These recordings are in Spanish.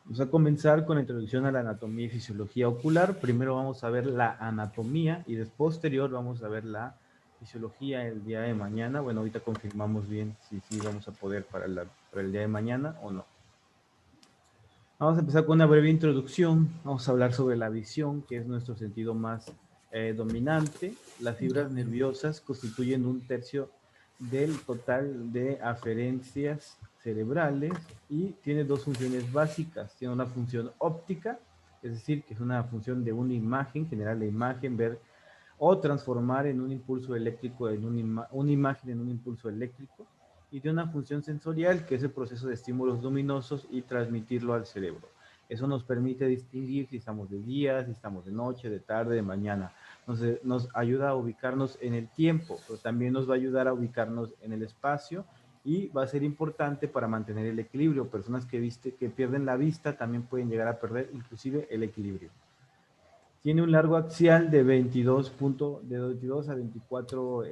Vamos a comenzar con la introducción a la anatomía y fisiología ocular. Primero vamos a ver la anatomía y después posterior vamos a ver la fisiología el día de mañana. Bueno, ahorita confirmamos bien si sí vamos a poder para el día de mañana o no. Vamos a empezar con una breve introducción. Vamos a hablar sobre la visión, que es nuestro sentido más dominante. Las fibras nerviosas constituyen un tercio del total de aferencias cerebrales y tiene dos funciones básicas. Tiene una función óptica, es decir, que es una función de una imagen, generar la imagen, ver o transformar en un impulso eléctrico, en una imagen en un impulso eléctrico, y de una función sensorial, que es el proceso de estímulos luminosos y transmitirlo al cerebro. Eso nos permite distinguir si estamos de día, si estamos de noche, de tarde, de mañana. Nos ayuda a ubicarnos en el tiempo, pero también nos va a ayudar a ubicarnos en el espacio y va a ser importante para mantener el equilibrio. Personas que pierden la vista también pueden llegar a perder inclusive el equilibrio. Tiene un largo axial de 22 a 24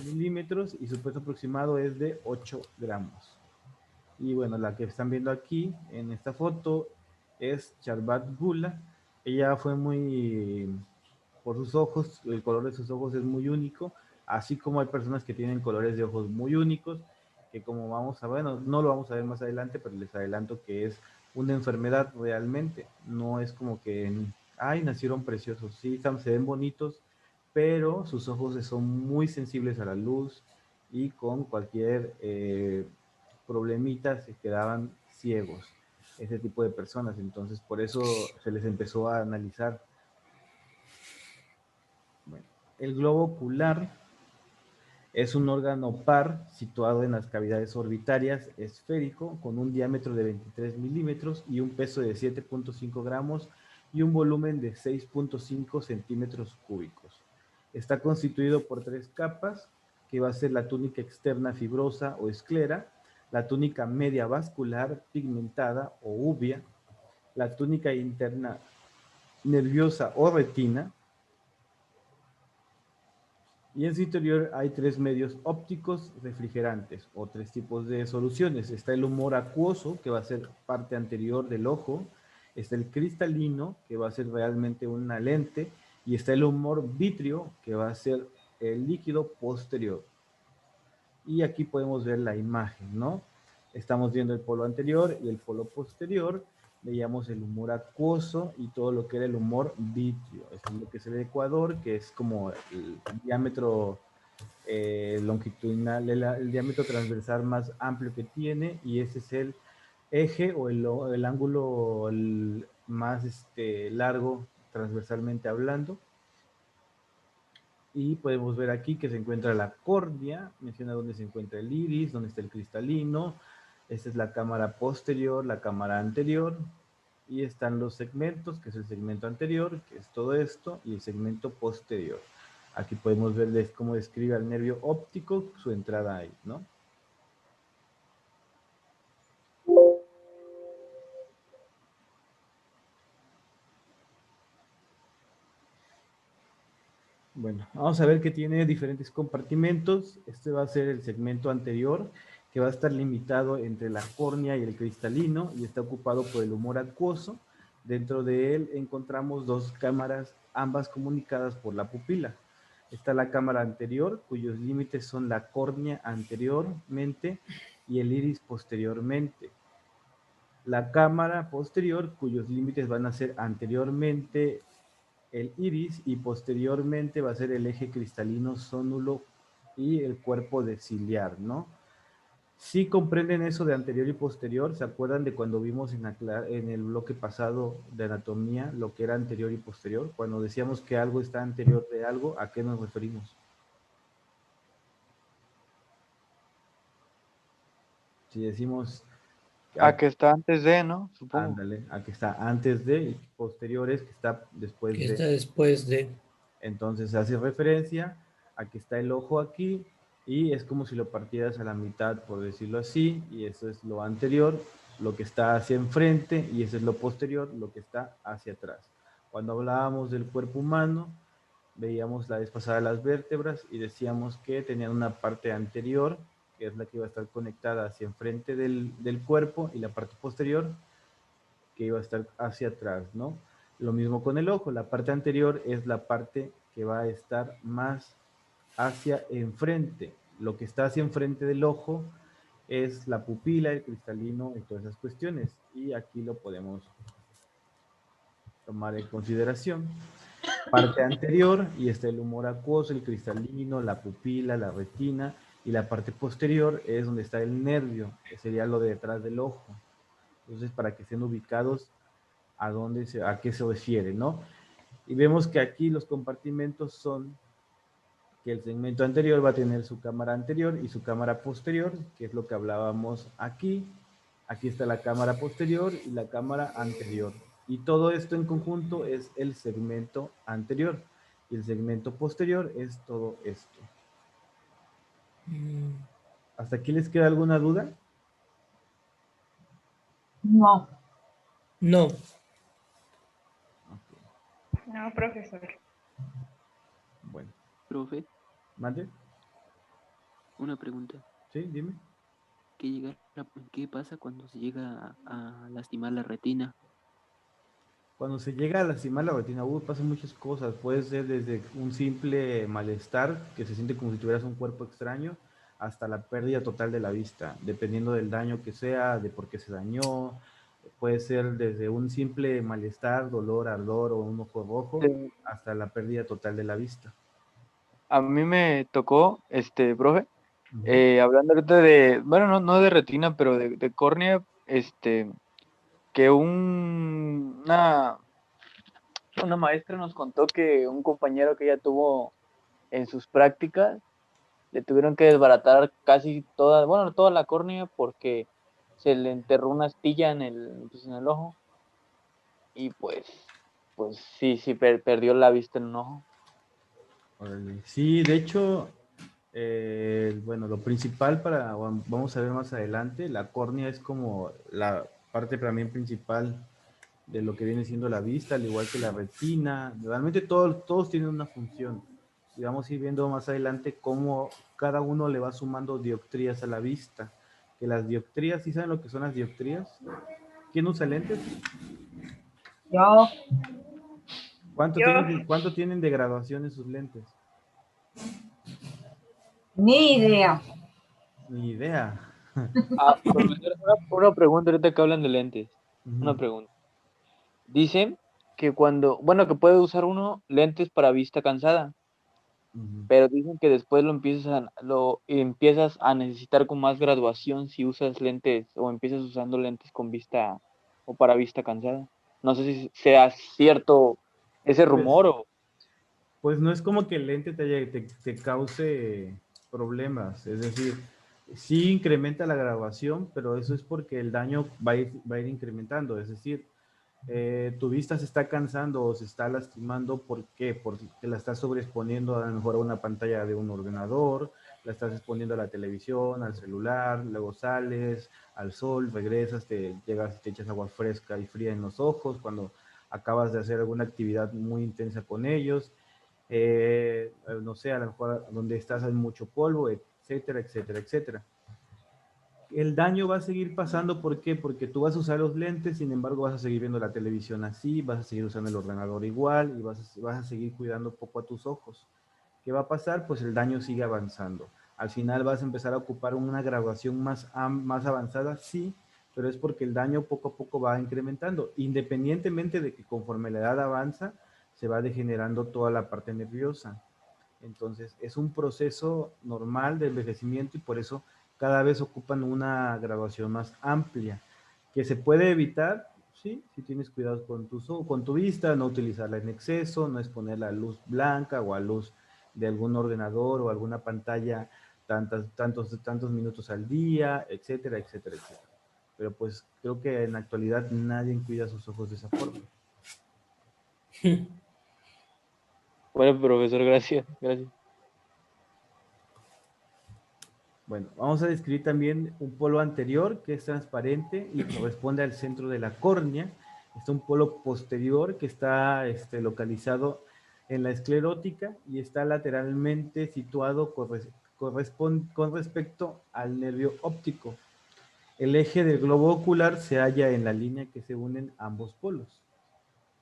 milímetros y su peso aproximado es de 8 gramos. Y bueno, la que están viendo aquí en esta foto es Charbat Gula. Ella fue por sus ojos, el color de sus ojos es muy único, así como hay personas que tienen colores de ojos muy únicos, que como vamos a ver, bueno, no lo vamos a ver más adelante, pero les adelanto que es una enfermedad realmente, no es como que, ay, nacieron preciosos, sí, se ven bonitos, pero sus ojos son muy sensibles a la luz y con cualquier problemita se quedaban ciegos, ese tipo de personas, entonces por eso se les empezó a analizar. Bueno, el globo ocular es un órgano par situado en las cavidades orbitarias, esférico, con un diámetro de 23 milímetros y un peso de 7.5 gramos y un volumen de 6.5 centímetros cúbicos. Está constituido por tres capas, que va a ser la túnica externa fibrosa o esclera, la túnica media vascular pigmentada o uvia, la túnica interna nerviosa o retina, y en su interior hay tres medios ópticos refrigerantes o tres tipos de soluciones. Está el humor acuoso, que va a ser parte anterior del ojo. Está el cristalino, que va a ser realmente una lente. Y está el humor vítreo, que va a ser el líquido posterior. Y aquí podemos ver la imagen, ¿no? Estamos viendo el polo anterior y el polo posterior. Veíamos el humor acuoso y todo lo que era el humor vítreo. Esto es lo que es el ecuador, que es como el diámetro longitudinal, el diámetro transversal más amplio que tiene, y ese es el eje o el ángulo más largo transversalmente hablando. Y podemos ver aquí que se encuentra la córnea, menciona dónde se encuentra el iris, dónde está el cristalino. Esta es la cámara posterior, la cámara anterior, y están los segmentos, que es el segmento anterior, que es todo esto, y el segmento posterior. Aquí podemos ver cómo describe al nervio óptico su entrada ahí, ¿no? Bueno, vamos a ver que tiene diferentes compartimentos. Este va a ser el segmento anterior, que va a estar limitado entre la córnea y el cristalino y está ocupado por el humor acuoso. Dentro de él encontramos dos cámaras, ambas comunicadas por la pupila. Está la cámara anterior, cuyos límites son la córnea anteriormente y el iris posteriormente. La cámara posterior, cuyos límites van a ser anteriormente el iris y posteriormente va a ser el eje cristalino sónulo y el cuerpo de ciliar, ¿no? Si comprenden eso de anterior y posterior, ¿se acuerdan de cuando vimos en el bloque pasado de anatomía lo que era anterior y posterior? Cuando decíamos que algo está anterior de algo, ¿a qué nos referimos? Si decimos, A que está antes de, ¿no? Supongo. ándale, a que está antes de, y posteriores que está después Que de. está después de... Entonces hace referencia a que está el ojo aquí y es como si lo partieras a la mitad, por decirlo así, y eso es lo anterior, lo que está hacia enfrente, y eso es lo posterior, lo que está hacia atrás. Cuando hablábamos del cuerpo humano, veíamos la vez pasada las vértebras y decíamos que tenían una parte anterior, que es la que iba a estar conectada hacia enfrente del cuerpo, y la parte posterior que iba a estar hacia atrás, ¿no? Lo mismo con el ojo, la parte anterior es la parte que va a estar más hacia enfrente. Lo que está hacia enfrente del ojo es la pupila, el cristalino y todas esas cuestiones. Y aquí lo podemos tomar en consideración. Parte anterior, y está el humor acuoso, el cristalino, la pupila, la retina, y la parte posterior es donde está el nervio, que sería lo de detrás del ojo. Entonces, para que estén ubicados a qué se refiere, ¿no? Y vemos que aquí los compartimentos son que el segmento anterior va a tener su cámara anterior y su cámara posterior, que es lo que hablábamos aquí. Aquí está la cámara posterior y la cámara anterior. Y todo esto en conjunto es el segmento anterior. Y el segmento posterior es todo esto. ¿Hasta aquí les queda alguna duda? No. No. No, profesor. Bueno. Profe, ¿Mande? una pregunta. Sí, dime. ¿Qué pasa cuando se llega a lastimar la retina? Cuando se llega a lastimar la retina, pasan muchas cosas. Puede ser desde un simple malestar, que se siente como si tuvieras un cuerpo extraño, hasta la pérdida total de la vista, dependiendo del daño que sea, de por qué se dañó. Puede ser desde un simple malestar, dolor, ardor o un ojo rojo, hasta la pérdida total de la vista. A mí me tocó, profe, hablando ahorita de, bueno, no de retina, pero de córnea, que una maestra nos contó que un compañero que ella tuvo en sus prácticas le tuvieron que desbaratar casi toda la córnea porque se le enterró una astilla en el ojo y pues sí, perdió la vista en un ojo. Sí, de hecho, bueno, lo principal vamos a ver más adelante, la córnea es como la parte también principal de lo que viene siendo la vista, al igual que la retina. Realmente todos tienen una función. Y vamos a ir viendo más adelante cómo cada uno le va sumando dioptrías a la vista. Que las dioptrías, ¿sí saben lo que son las dioptrías? ¿Quién usa lentes? Yo. ¿Cuánto tienen de graduación en sus lentes? Ni idea. Ni idea. Profesor, una pregunta ahorita que hablan de lentes. Una pregunta. Dicen que que puede usar uno lentes para vista cansada, pero dicen que después lo empiezas a necesitar con más graduación si usas lentes o empiezas usando lentes con vista o para vista cansada. No sé si sea cierto ese rumor o... Pues no es como que el lente te cause problemas, es decir, sí incrementa la graduación, pero eso es porque el daño va a ir incrementando, es decir, tu vista se está cansando o se está lastimando, ¿por qué? Porque la estás sobreexponiendo a lo mejor a una pantalla de un ordenador, la estás exponiendo a la televisión, al celular, luego sales al sol, regresas, llegas y te echas agua fresca y fría en los ojos cuando acabas de hacer alguna actividad muy intensa con ellos. No sé, a lo mejor donde estás hay mucho polvo, etcétera, etcétera, etcétera. El daño va a seguir pasando, ¿por qué? Porque tú vas a usar los lentes, sin embargo vas a seguir viendo la televisión así, vas a seguir usando el ordenador igual y vas a seguir cuidando poco a tus ojos. ¿Qué va a pasar? Pues el daño sigue avanzando. Al final vas a empezar a ocupar una graduación más avanzada, sí, pero es porque el daño poco a poco va incrementando, independientemente de que conforme la edad avanza, se va degenerando toda la parte nerviosa. Entonces, es un proceso normal de envejecimiento y por eso cada vez ocupan una graduación más amplia. ¿Que se puede evitar? Sí, si tienes cuidado con tu vista, no utilizarla en exceso, no exponerla a luz blanca o a luz de algún ordenador o alguna pantalla tantos minutos al día, etcétera, etcétera, etcétera. Pero pues creo que en la actualidad nadie cuida sus ojos de esa forma. Bueno, profesor, gracias. Bueno, vamos a describir también un polo anterior que es transparente y corresponde al centro de la córnea. Está un polo posterior que está localizado en la esclerótica y está lateralmente situado con respecto al nervio óptico. El eje del globo ocular se halla en la línea que se unen ambos polos.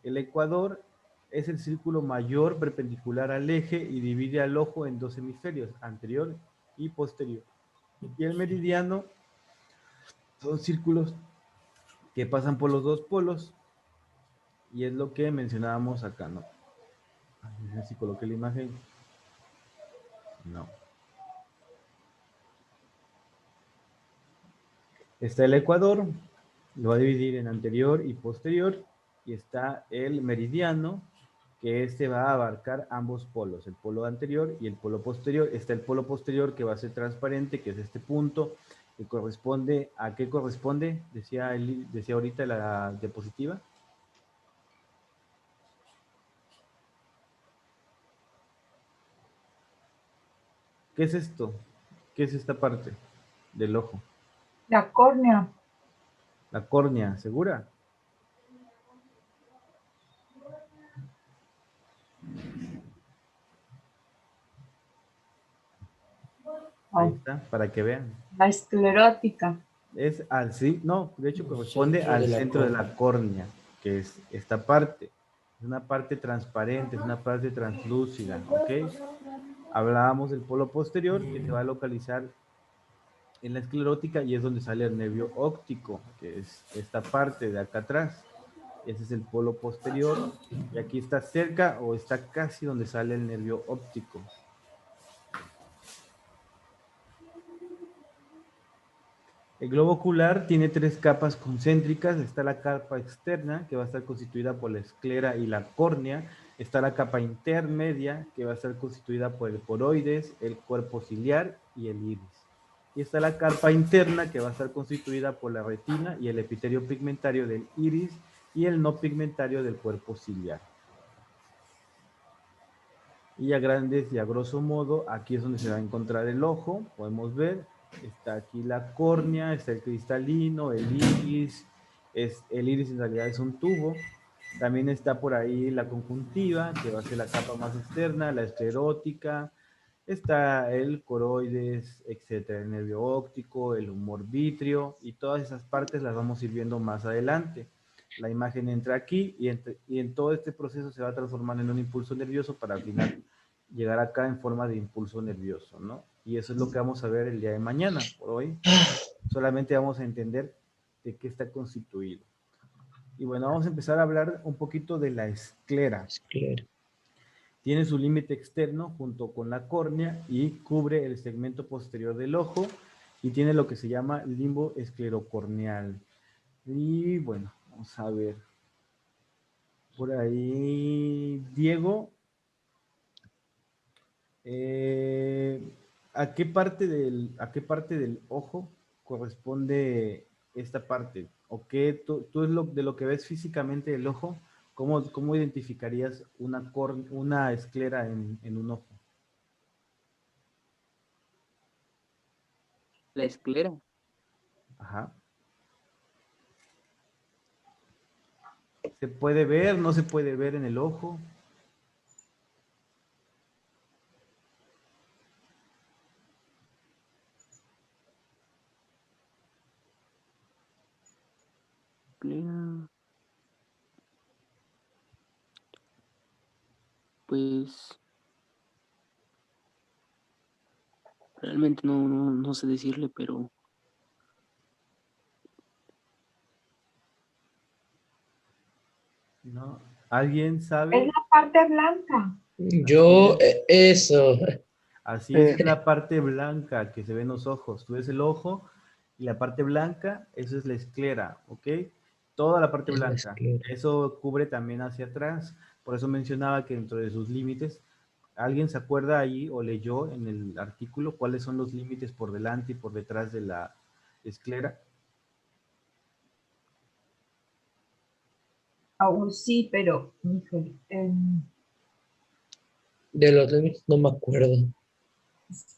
El ecuador es el círculo mayor perpendicular al eje y divide al ojo en dos hemisferios, anterior y posterior. Y el meridiano son círculos que pasan por los dos polos, y es lo que mencionábamos acá, ¿no? A ver si coloqué la imagen. No. Está el ecuador, lo va a dividir en anterior y posterior, y está el meridiano, que este va a abarcar ambos polos, el polo anterior y el polo posterior. Está el polo posterior que va a ser transparente, que es este punto, que corresponde, ¿a qué corresponde? Decía ahorita la diapositiva. ¿Qué es esto? ¿Qué es esta parte del ojo? La córnea. La córnea, ¿segura? Ahí Oh, está, para que vean. la esclerótica. Es al sí, no, de hecho corresponde Centro al de la centro de córnea. la córnea, que es esta parte. Es una parte transparente, es una parte translúcida, ¿ok? Hablábamos del polo posterior, que se va a localizar en la esclerótica y es donde sale el nervio óptico, que es esta parte de acá atrás. Ese es el polo posterior, y aquí está cerca o está casi donde sale el nervio óptico. El globo ocular tiene tres capas concéntricas. Está la capa externa, que va a estar constituida por la esclera y la córnea. Está la capa intermedia, que va a estar constituida por el coroides, el cuerpo ciliar y el iris. Y está la capa interna, que va a estar constituida por la retina y el epitelio pigmentario del iris y el no pigmentario del cuerpo ciliar. Y a grandes y a grosso modo, aquí es donde se va a encontrar el ojo. Podemos ver, está aquí la córnea, está el cristalino, el iris. El iris en realidad es un tubo. También está por ahí la conjuntiva, que va a ser la capa más externa, la esclerótica. Está el coroides, etcétera, el nervio óptico, el humor vítreo, y todas esas partes las vamos a ir viendo más adelante. La imagen entra aquí y en todo este proceso se va a transformar en un impulso nervioso para al final llegar acá en forma de impulso nervioso, ¿no? Y eso es lo que vamos a ver el día de mañana. Por hoy solamente vamos a entender de qué está constituido. Y bueno, vamos a empezar a hablar un poquito de la esclera. Claro. Tiene su límite externo junto con la córnea y cubre el segmento posterior del ojo y tiene lo que se llama limbo esclerocorneal. Y bueno, vamos a ver. Por ahí, Diego, ¿a qué parte del ojo corresponde esta parte? ¿O qué tú es de lo que ves físicamente del ojo? ¿Cómo identificarías una esclera en un ojo? La esclera. Ajá. ¿Se puede ver? ¿No se puede ver en el ojo? Esclera. Pues realmente no sé decirle, pero ¿No? ¿Alguien Es sabe? la parte blanca. Yo, eso. Así es la parte blanca que se ve en los ojos. Tú ves el ojo y la parte blanca, eso es la esclera, ¿ok? Toda la parte Es la blanca. esclera. Eso cubre también hacia atrás. Por eso mencionaba que dentro de sus límites, ¿alguien se acuerda ahí o leyó en el artículo cuáles son los límites por delante y por detrás de la esclera? Aún sí, pero híjole, De los límites no me acuerdo.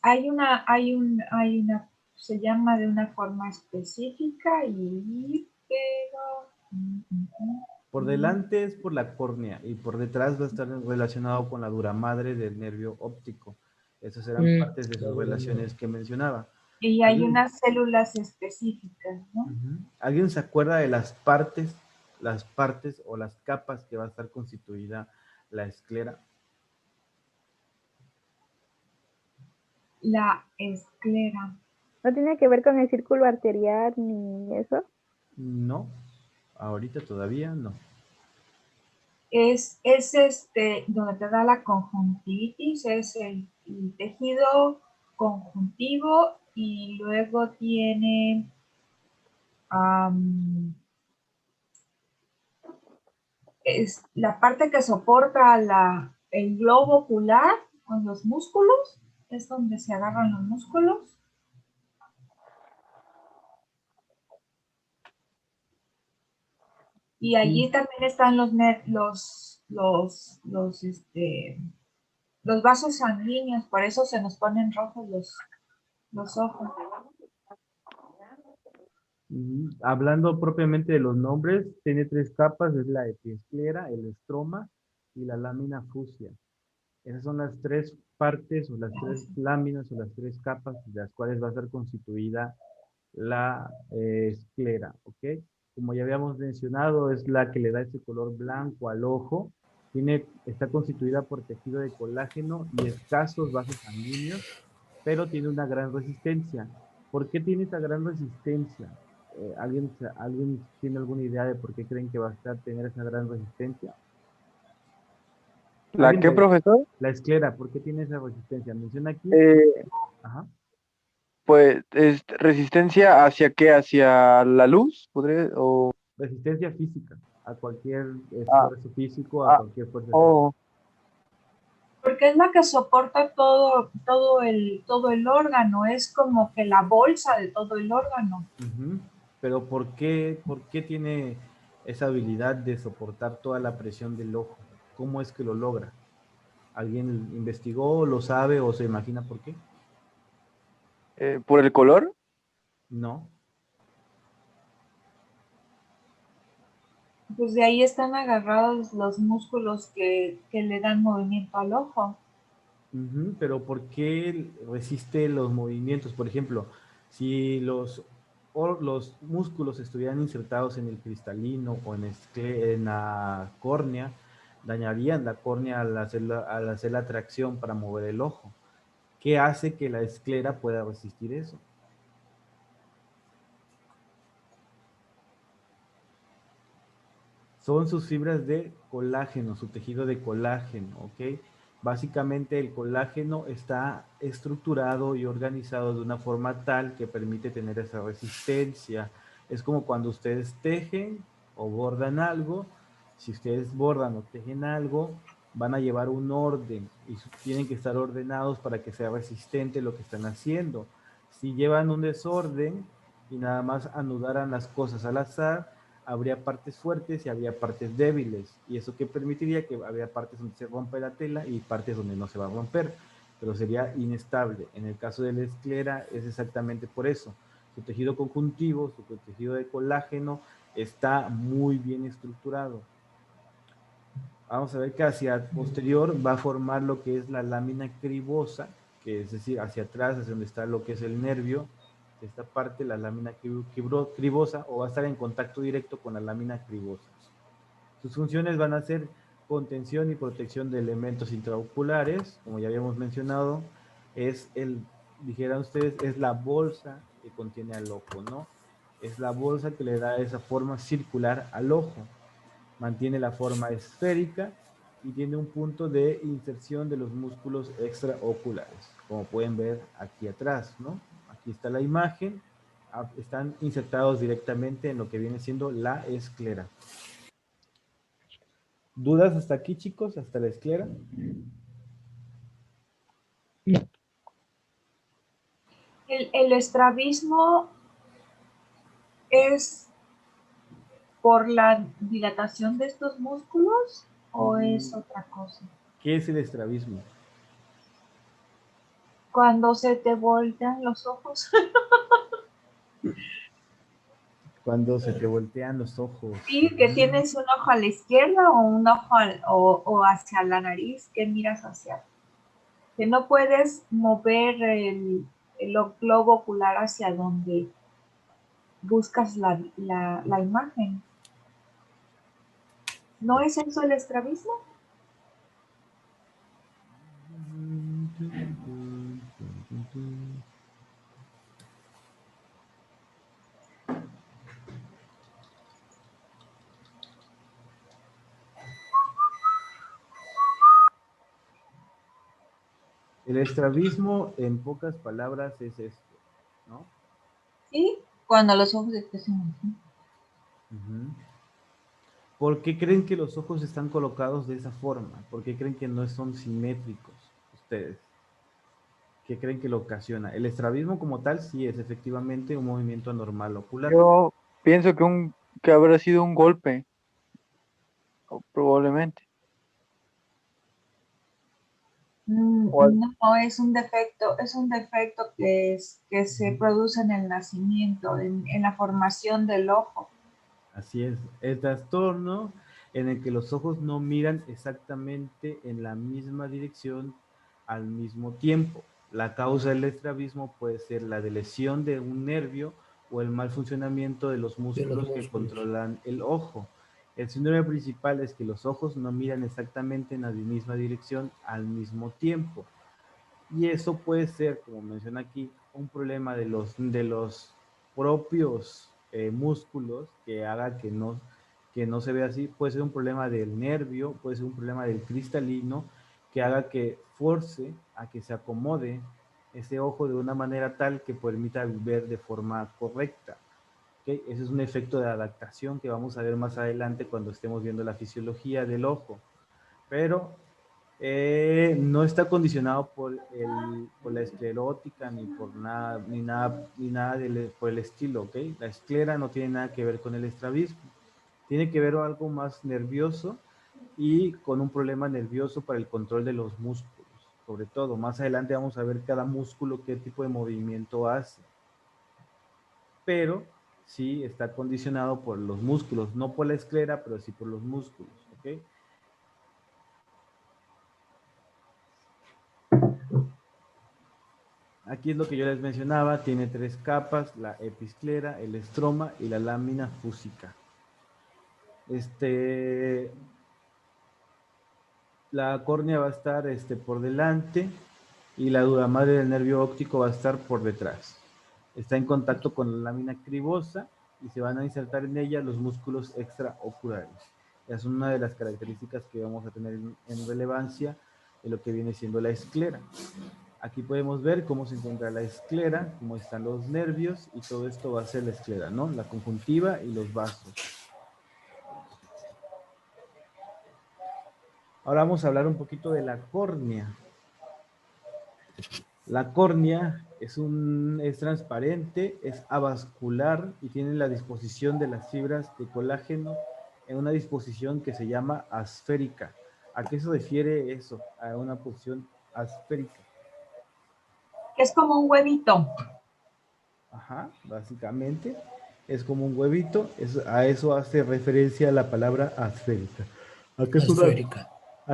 hay una, se llama de una forma específica Por delante es por la córnea y por detrás va a estar relacionado con la dura madre del nervio óptico. Esas eran partes de sus relaciones que mencionaba. Y hay ¿Alguien? unas células específicas, ¿no? Ujú. ¿Alguien se acuerda de las partes o las capas que va a estar constituida la esclera? La esclera. No tiene que ver con el círculo arterial ni eso. No, ahorita todavía no. Es donde te da la conjuntivitis, es el tejido conjuntivo y luego tiene es la parte que soporta el globo ocular con los músculos, es donde se agarran los músculos. Y allí también están los vasos sanguíneos, por eso se nos ponen rojos los ojos. Hablando propiamente de los nombres, tiene 3 capas, es la epiesclera, el estroma y la lámina fúcea. Esas son las 3 partes o las 3 láminas o las 3 capas de las cuales va a estar constituida la esclera, ¿ok? Como ya habíamos mencionado, es la que le da ese color blanco al ojo. Está constituida por tejido de colágeno y escasos vasos sanguíneos, pero tiene una gran resistencia. ¿Por qué tiene esa gran resistencia? ¿Alguien tiene alguna idea de por qué creen que va a tener esa gran resistencia? ¿La qué, profesor? La esclera, ¿por qué tiene esa resistencia? Menciona aquí. Ajá. Pues, ¿resistencia hacia qué? ¿Hacia la luz? ¿Podría? O... Resistencia física, a cualquier Ah, esfuerzo físico, a ah, cualquier fuerza física. oh, Porque es la que soporta todo el órgano, es como que la bolsa de todo el órgano. Ujú. Pero ¿por qué tiene esa habilidad de soportar toda la presión del ojo? ¿Cómo es que lo logra? ¿Alguien investigó, lo sabe o se imagina por qué? ¿por el color? No. Pues de ahí están agarrados los músculos que le dan movimiento al ojo. Ujú. Pero ¿por qué resiste los movimientos? Por ejemplo, si los músculos estuvieran insertados en el cristalino o en la córnea, dañarían la córnea al hacer la tracción para mover el ojo. ¿Qué hace que la esclera pueda resistir eso? Son sus fibras de colágeno, su tejido de colágeno, ¿ok? Básicamente el colágeno está estructurado y organizado de una forma tal que permite tener esa resistencia. Es como cuando ustedes tejen o bordan algo. Si ustedes bordan o tejen algo, van a llevar un orden y tienen que estar ordenados para que sea resistente lo que están haciendo. Si llevan un desorden y nada más anudaran las cosas al azar, habría partes fuertes y habría partes débiles. ¿Y eso qué permitiría? Que habría partes donde se rompe la tela y partes donde no se va a romper, pero sería inestable. En el caso de la esclera es exactamente por eso. Su tejido conjuntivo, su tejido de colágeno está muy bien estructurado. Vamos a ver que hacia posterior va a formar lo que es la lámina cribosa, que es decir, hacia atrás, hacia donde está lo que es el nervio, esta parte, la lámina cribosa, o va a estar en contacto directo con la lámina cribosa. Sus funciones van a ser contención y protección de elementos intraoculares, como ya habíamos mencionado, dijeran ustedes, es la bolsa que contiene al ojo, ¿no? Es la bolsa que le da esa forma circular al ojo. Mantiene la forma esférica y tiene un punto de inserción de los músculos extraoculares, como pueden ver aquí atrás, ¿no? Aquí está la imagen, están insertados directamente en lo que viene siendo la esclera. ¿Dudas hasta aquí, chicos? ¿Hasta la esclera? El estrabismo es por la dilatación de estos músculos o es otra cosa. ¿Qué es el estrabismo? Cuando se te voltean los ojos. Cuando se te voltean los ojos. Sí, que tienes un ojo a la izquierda o un ojo o hacia la nariz que miras hacia. Que no puedes mover el globo ocular hacia donde buscas la imagen. ¿No es eso el estrabismo? El estrabismo, en pocas palabras, es esto, ¿no? Sí, cuando los ojos expresan. Ujú. ¿Por qué creen que los ojos están colocados de esa forma? ¿Por qué creen que no son simétricos ustedes? ¿Qué creen que lo ocasiona? El estrabismo como tal sí es efectivamente un movimiento anormal ocular. Yo pienso que habrá sido un golpe, o probablemente. O al- No, es un defecto que se produce en el nacimiento, en la formación del ojo. Así es, el trastorno en el que los ojos no miran exactamente en la misma dirección al mismo tiempo. La causa del estrabismo puede ser la de lesión de un nervio o el mal funcionamiento de los músculos que controlan el ojo. El síndrome principal es que los ojos no miran exactamente en la misma dirección al mismo tiempo. Y eso puede ser, como menciona aquí, un problema de los propios músculos que haga que no se vea así. Puede ser un problema del nervio, puede ser un problema del cristalino que haga que force a que se acomode ese ojo de una manera tal que permita ver de forma correcta. ¿Okay? Ese es un efecto de adaptación que vamos a ver más adelante cuando estemos viendo la fisiología del ojo. Pero no está condicionado por la esclerótica ni por nada, ni nada por el estilo, ¿ok? La esclera no tiene nada que ver con el estrabismo. Tiene que ver algo más nervioso y con un problema nervioso para el control de los músculos. Sobre todo, más adelante vamos a ver cada músculo qué tipo de movimiento hace. Pero sí está condicionado por los músculos, no por la esclera, pero sí por los músculos, ¿ok? Aquí es lo que yo les mencionaba, tiene tres capas, la episclera, el estroma y la lámina fúsica. La córnea va a estar por delante y la dura madre del nervio óptico va a estar por detrás. Está en contacto con la lámina cribosa y se van a insertar en ella los músculos extraoculares. Es una de las características que vamos a tener en relevancia en lo que viene siendo la esclera. Aquí podemos ver cómo se encuentra la esclera, cómo están los nervios y todo esto va a ser la esclera, ¿no? La conjuntiva y los vasos. Ahora vamos a hablar un poquito de la córnea. La córnea es transparente, es avascular y tiene la disposición de las fibras de colágeno en una disposición que se llama asférica. ¿A qué se refiere eso? A una posición asférica. Es como un huevito. Ajá, básicamente es como un huevito, a eso hace referencia la palabra asférica. A que Esférica.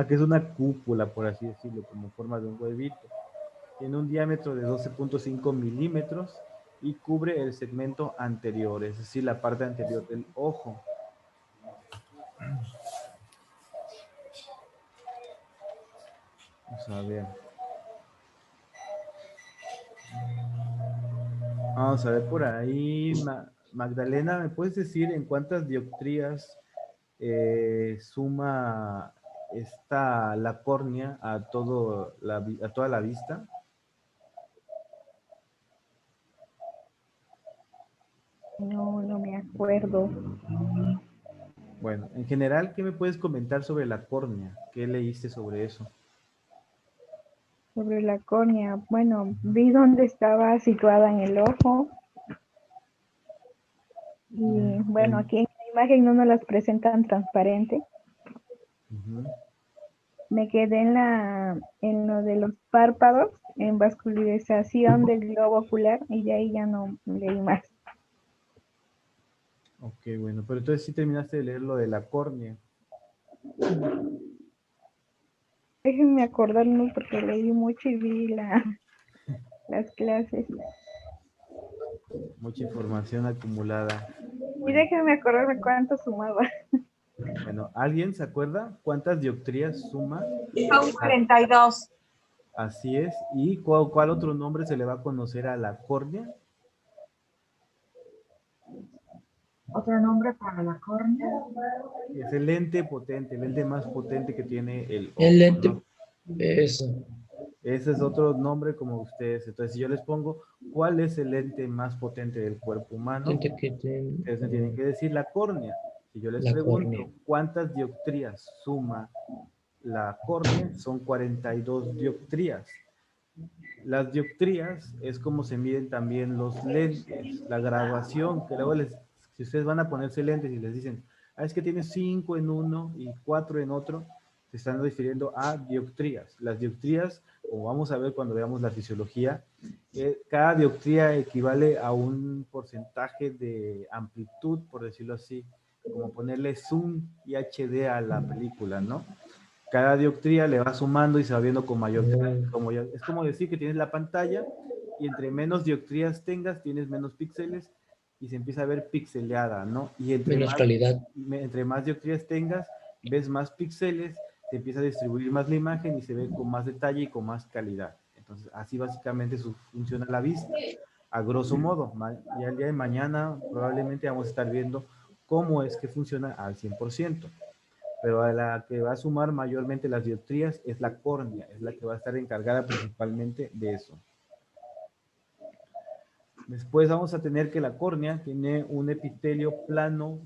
es una cúpula, por así decirlo, como forma de un huevito. Tiene un diámetro de 12.5 milímetros y cubre el segmento anterior, es decir, la parte anterior del ojo. Vamos a ver. Vamos a ver por ahí. Magdalena, ¿me puedes decir en cuántas dioptrías suma la córnea a toda la vista? No me acuerdo. Bueno, en general, ¿qué me puedes comentar sobre la córnea? ¿Qué leíste sobre eso? Sobre la córnea, bueno, vi dónde estaba situada en el ojo y bueno, aquí en la imagen no nos las presentan transparente. Ujú. Me quedé en lo de los párpados, en vascularización del globo ocular y de ahí ya no leí más. Ok, bueno, pero entonces sí terminaste de leer lo de la córnea. Déjenme acordarme porque leí mucho y vi las clases. Mucha información acumulada. Y déjame acordarme cuánto sumaba. Bueno, ¿alguien se acuerda cuántas dioptrías suma? Son 42. Así es. ¿Y cuál otro nombre se le va a conocer a la córnea? Otro nombre para la córnea. Es el lente potente, el lente más potente que tiene el ojo, El lente, ¿no? eso. Ese es otro nombre como ustedes. Entonces, si yo les pongo, ¿cuál es el lente más potente del cuerpo humano? Lente que Ustedes me tienen que decir la córnea. Si yo les La pregunto, córnea. ¿cuántas dioptrías suma la córnea? Son 42 dioptrías. Las dioptrías es como se miden también los lentes, la graduación, que luego si ustedes van a ponerse lentes y les dicen, es que tienes 5 en uno y 4 en otro, se están refiriendo a dioptrías. Las dioptrías, como vamos a ver cuando veamos la fisiología, cada dioptría equivale a un porcentaje de amplitud, por decirlo así, como ponerle zoom y HD a la película, ¿no? Cada dioptría le va sumando y se va viendo con mayor claridad. Es como decir que tienes la pantalla y entre menos dioptrías tengas, tienes menos píxeles y se empieza a ver pixeleada, ¿no? Y Menos calidad. entre más dioptrías tengas, ves más píxeles, se empieza a distribuir más la imagen y se ve con más detalle y con más calidad. Entonces, así básicamente funciona la vista, a grosso modo. Ya el día de mañana probablemente vamos a estar viendo cómo es que funciona al 100%. Pero a la que va a sumar mayormente las dioptrías es la córnea, es la que va a estar encargada principalmente de eso. Después vamos a tener que la córnea tiene un epitelio plano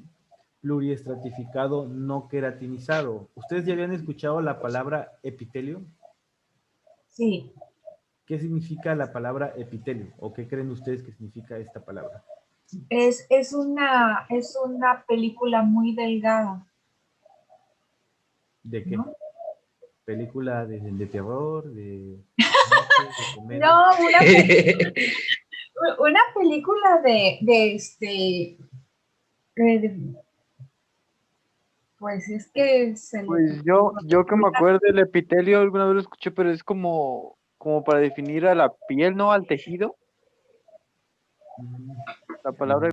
pluriestratificado no queratinizado. ¿Ustedes ya habían escuchado la palabra epitelio? Sí. ¿Qué significa la palabra epitelio? ¿O qué creen ustedes que significa esta palabra? Es una película muy delgada. ¿De qué? ¿No? ¿Película de terror? ¿De comedia? No, una película pues es que se le... Pues yo que me acuerdo del epitelio, alguna vez lo escuché, pero es como para definir a la piel, ¿no? Al tejido. La palabra.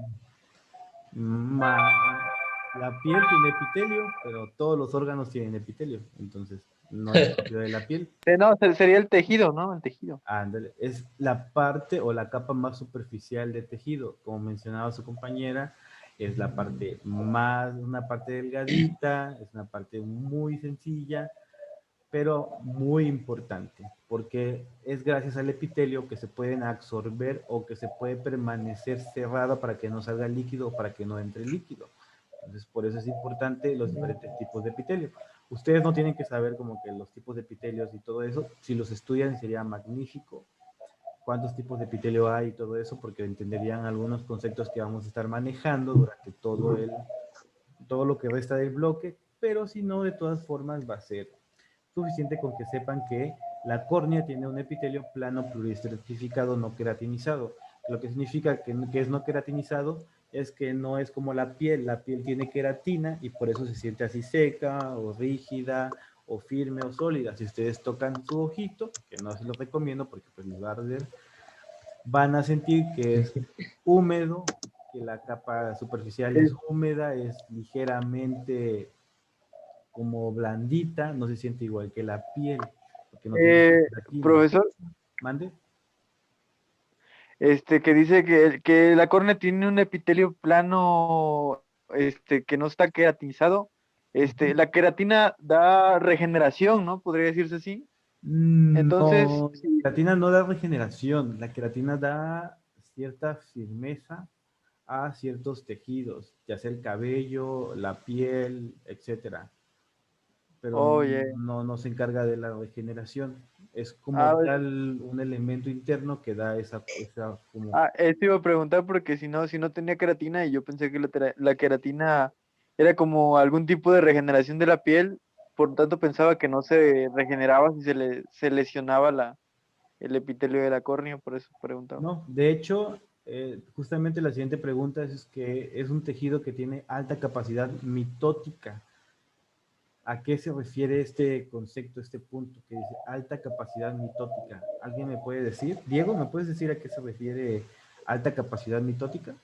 La piel tiene epitelio, pero todos los órganos tienen epitelio, entonces no es propio de la piel. No, sería el tejido, ¿no? El tejido. Ándale, es la parte o la capa más superficial de tejido, como mencionaba su compañera, es la parte una parte delgadita, es una parte muy sencilla, pero muy importante, porque es gracias al epitelio que se pueden absorber o que se puede permanecer cerrada para que no salga líquido o para que no entre líquido. Entonces, por eso es importante los diferentes tipos de epitelio. Ustedes no tienen que saber como que los tipos de epitelios y todo eso. Si los estudian sería magnífico. Cuántos tipos de epitelio hay y todo eso, porque entenderían algunos conceptos que vamos a estar manejando durante todo lo que resta del bloque, pero si no, de todas formas va a ser suficiente con que sepan que la córnea tiene un epitelio plano pluriestratificado no queratinizado. Lo que significa que es no queratinizado es que no es como la piel tiene queratina y por eso se siente así seca o rígida o firme o sólida. Si ustedes tocan su ojito, que no se los recomiendo porque pues les va a arder, van a sentir que es húmedo, que la capa superficial es húmeda, es ligeramente como blandita, no se siente igual que la piel. Porque no tiene Profesor, ¿mande? Que dice que la córnea tiene un epitelio plano, que no está queratinizado. La queratina da regeneración, ¿no? Podría decirse así. Entonces, No, la queratina no da regeneración, la queratina da cierta firmeza a ciertos tejidos, ya sea el cabello, la piel, etcétera. Pero no se encarga de la regeneración. Es como tal un elemento interno que da esa como... Esto iba a preguntar porque si no tenía queratina y yo pensé que la queratina era como algún tipo de regeneración de la piel, por tanto pensaba que no se regeneraba si se lesionaba el epitelio de la córnea, por eso preguntaba. No, de hecho, justamente la siguiente pregunta es que es un tejido que tiene alta capacidad mitótica. ¿A qué se refiere este concepto, este punto que dice alta capacidad mitótica? ¿Alguien me puede decir? Diego, ¿me puedes decir a qué se refiere alta capacidad mitótica?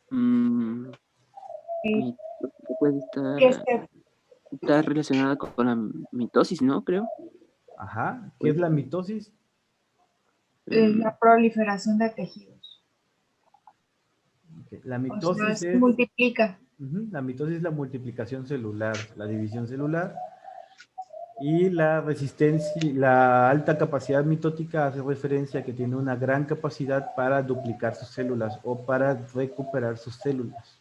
Mm, Eh, puede Que estar relacionada con la mitosis, ¿no? Creo. Ajá. ¿Qué es Pues, la mitosis? mm, la proliferación de tejidos. Ok, la O sea, mitosis se es, multiplica. la mitosis es la multiplicación celular, la división celular. Y la resistencia, la alta capacidad mitótica hace referencia a que tiene una gran capacidad para duplicar sus células o para recuperar sus células.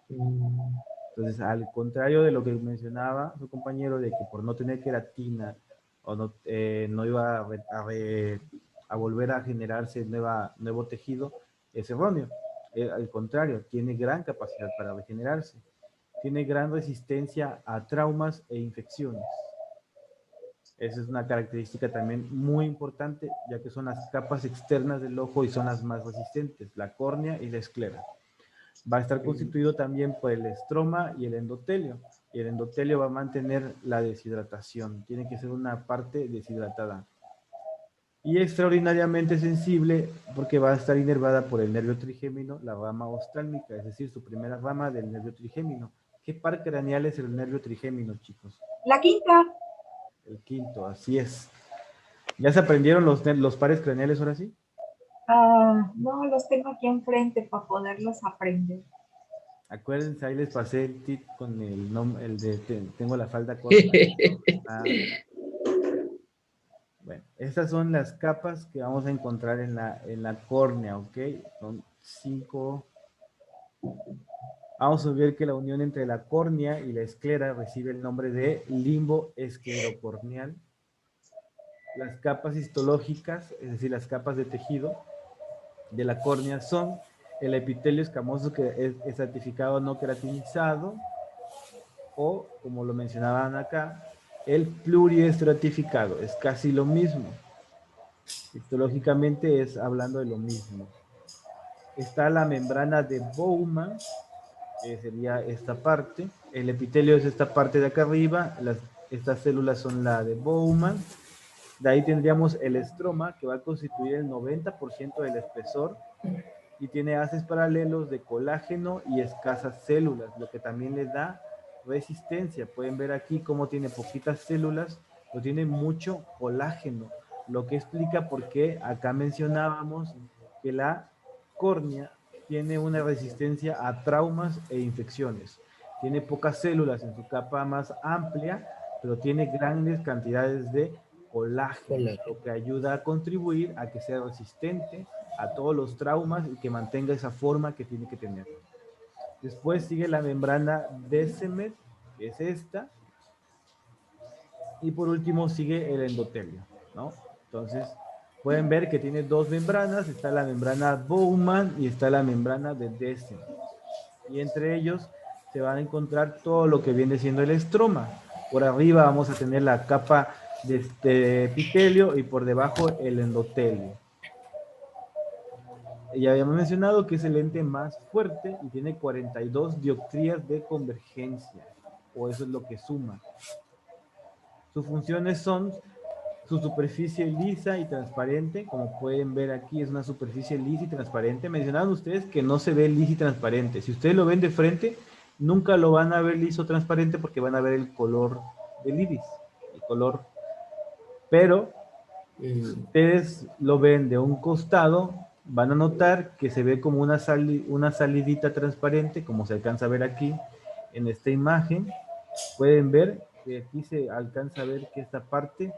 Mm, Entonces, al contrario de lo que mencionaba su compañero, de que por no tener queratina o no iba a volver a generarse nuevo tejido, es erróneo. Al contrario, tiene gran capacidad para regenerarse. Tiene gran resistencia a traumas e infecciones. Esa es una característica también muy importante, ya que son las capas externas del ojo y son las más resistentes, la córnea y la esclera. Va a estar constituido también por el estroma y el endotelio. Y el endotelio va a mantener la deshidratación. Tiene que ser una parte deshidratada. Y extraordinariamente sensible porque va a estar inervada por el nervio trigémino, la rama oftálmica, es decir, su primera rama del nervio trigémino. ¿Qué par craneal es el nervio trigémino, chicos? La quinta. El quinto, así es. ¿Ya se aprendieron los pares craneales ahora sí? No, los tengo aquí enfrente para poderlos aprender. Acuérdense, ahí les pasé el tip con el nombre, tengo la falda corta. Ah, bueno, estas son las capas que vamos a encontrar en la córnea, ¿ok? Son 5. Vamos a ver que la unión entre la córnea y la esclera recibe el nombre de limbo esclerocorneal. Las capas histológicas, es decir, las capas de tejido de la córnea son el epitelio escamoso que es estratificado no queratinizado, o, como lo mencionaban acá, el pluriestratificado. Es casi lo mismo. Histológicamente es hablando de lo mismo. Está la membrana de Bowman, que sería esta parte. El epitelio es esta parte de acá arriba. Estas células son la de Bowman. De ahí tendríamos el estroma, que va a constituir el 90% del espesor y tiene haces paralelos de colágeno y escasas células, lo que también le da resistencia. Pueden ver aquí cómo tiene poquitas células, pero tiene mucho colágeno, lo que explica por qué acá mencionábamos que la córnea tiene una resistencia a traumas e infecciones. Tiene pocas células en su capa más amplia, pero tiene grandes cantidades de colágeno, lo que ayuda a contribuir a que sea resistente a todos los traumas y que mantenga esa forma que tiene que tener. Después sigue la membrana Descemet, que es esta, y por último sigue el endotelio, ¿no? Entonces, pueden ver que tiene dos membranas, está la membrana Bowman y está la membrana de Descemet. Y entre ellos se van a encontrar todo lo que viene siendo el estroma. Por arriba vamos a tener la capa de este epitelio y por debajo el endotelio. Ya habíamos mencionado que es el lente más fuerte y tiene 42 dioptrías de convergencia, o eso es lo que suma. Sus funciones son su superficie lisa y transparente, como pueden ver aquí es una superficie lisa y transparente. Mencionaban ustedes que no se ve lisa y transparente. Si ustedes lo ven de frente, nunca lo van a ver liso transparente porque van a ver el color del iris, el color. Pero si ustedes lo ven de un costado, van a notar que se ve como una salidita transparente, como se alcanza a ver aquí en esta imagen. Pueden ver que aquí se alcanza a ver que esta parte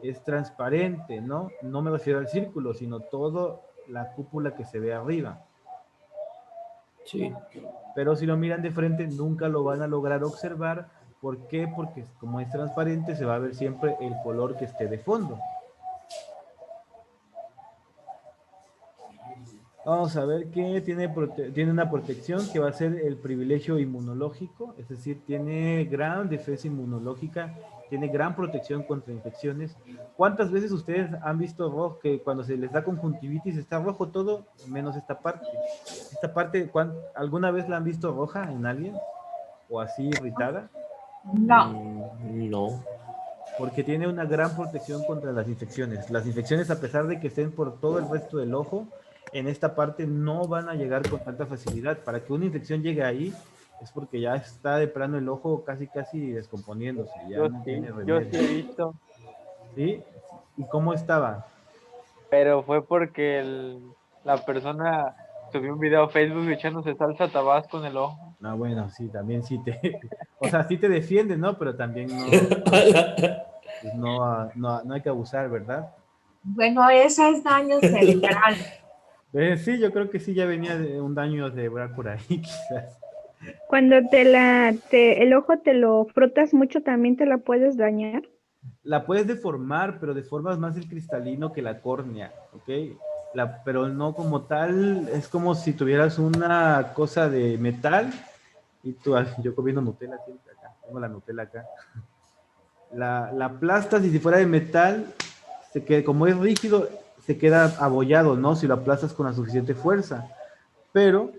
es transparente, ¿no? No me refiero al círculo, sino toda la cúpula que se ve arriba. Sí. Pero si lo miran de frente, nunca lo van a lograr observar. ¿Por qué? Porque como es transparente, se va a ver siempre el color que esté de fondo. Vamos a ver que tiene una protección que va a ser el privilegio inmunológico, es decir, tiene gran defensa inmunológica tiene gran protección contra infecciones. ¿Cuántas veces ustedes han visto rojo que cuando se les da conjuntivitis está rojo todo, menos esta parte? Esta parte, ¿alguna vez la han visto roja en alguien? ¿O así irritada? No, No. Porque tiene una gran protección contra las infecciones. Las infecciones, a pesar de que estén por todo el resto del ojo, en esta parte no van a llegar con tanta facilidad. Para que una infección llegue ahí, es porque ya está de plano el ojo casi descomponiéndose, ya Yo no sí, tiene yo remedio. sí he visto, ¿Sí? ¿Y cómo estaba? pero fue porque la persona subió un video a Facebook echándose salsa tabasco en el ojo. No, bueno, sí, también sí te... O sea, sí te defiende, ¿no? Pero también no, pues no hay que abusar, ¿verdad? bueno, esa es daño cerebral. Sí, yo creo que sí, ya venía de un daño cerebral por ahí, quizás. Cuando el ojo te lo frotas mucho, también te la puedes dañar. La puedes deformar, pero deformas más el cristalino que la córnea, ¿ok? Pero no como tal, es como si tuvieras una cosa de metal y tú, yo comiendo Nutella siempre acá, tengo la Nutella acá. La aplastas y si fuera de metal, como es rígido, se queda abollado, ¿no? Si lo aplastas con la suficiente fuerza. Pero,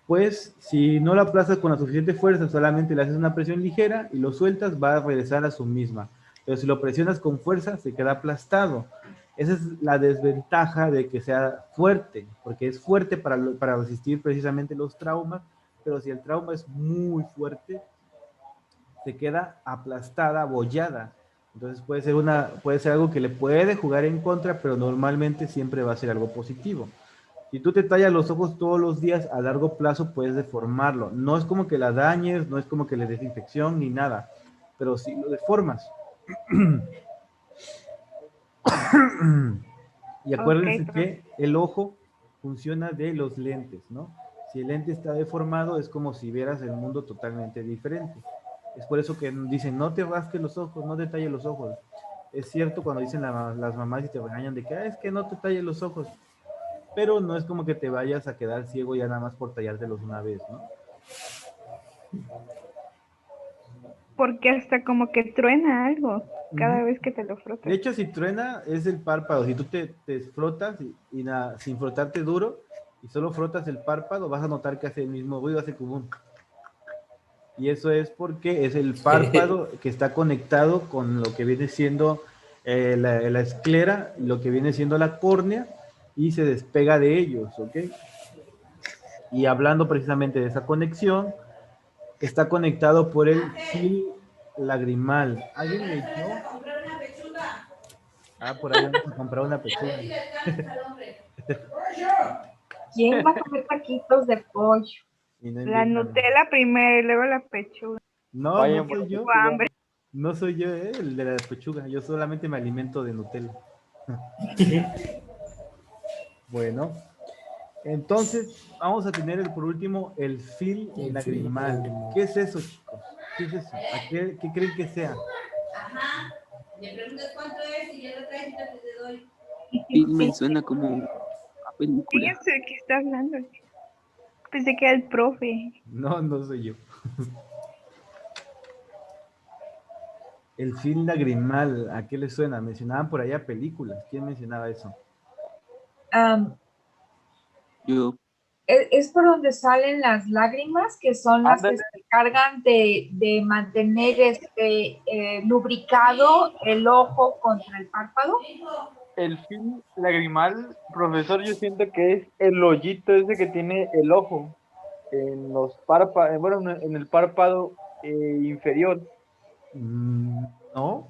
pues, si no lo aplastas con la suficiente fuerza, solamente le haces una presión ligera y lo sueltas, va a regresar a su misma. Pero si lo presionas con fuerza, se queda aplastado. Esa es la desventaja de que sea fuerte, porque es fuerte para resistir precisamente los traumas, pero si el trauma es muy fuerte, se queda aplastada, abollada. Entonces puede ser algo que le puede jugar en contra, pero normalmente siempre va a ser algo positivo. Si tú te tallas los ojos todos los días, a largo plazo puedes deformarlo. No es como que la dañes, no es como que le des infección ni nada, pero si lo deformas. Y acuérdense Ok, que el ojo funciona de los lentes, ¿no? Si el lente está deformado, es como si vieras el mundo totalmente diferente. Es por eso que dicen, no te rasques los ojos, no te talles los ojos. Es cierto cuando dicen las mamás y te regañan de que es que no te talles los ojos, pero no es como que te vayas a quedar ciego ya nada más por tallártelos una vez, ¿no? porque hasta como que truena algo cada Ujú. vez que te lo De frotas. hecho, si truena, es el párpado. Si tú te frotas y nada, sin frotarte duro y solo frotas el párpado, vas a notar que hace el mismo ruido, hace como un... Y eso es porque es el párpado que está conectado con lo que viene siendo la esclera, lo que viene siendo la córnea, y se despega de ellos, ¿ok? Y hablando precisamente de esa conexión, está conectado por el fil lagrimal. ¿Alguien me echó? Ah, por ahí vamos a comprar una pechuga. ¿Quién va a comer taquitos de pollo? Y no La invitan. Nutella primero y luego la pechuga. No, no Vayan por soy la yo. Tengo pechuga. hambre. No soy yo, el de la pechuga. Yo solamente me alimento de Nutella. Bueno, entonces vamos a tener por último el fil El lagrimal. lagrimal. ¿Qué es eso, chicos? ¿Qué es eso? ¿Qué creen que sea? Ajá. Me preguntas cuánto es y ya lo traes y te doy. Sí, me suena como a ¿Quién película. es el que está hablando? Pensé que era el profe. No, no soy yo. El fil lagrimal, ¿a qué le suena? Mencionaban por allá películas. ¿Quién mencionaba eso? Am, Yo, es por donde salen las lágrimas, que son las que Ándale, se encargan de mantener lubricado el ojo contra el párpado. el film lagrimal, profesor, yo siento que es el hoyito ese que tiene el ojo en los párpados, bueno, en el párpado inferior, No.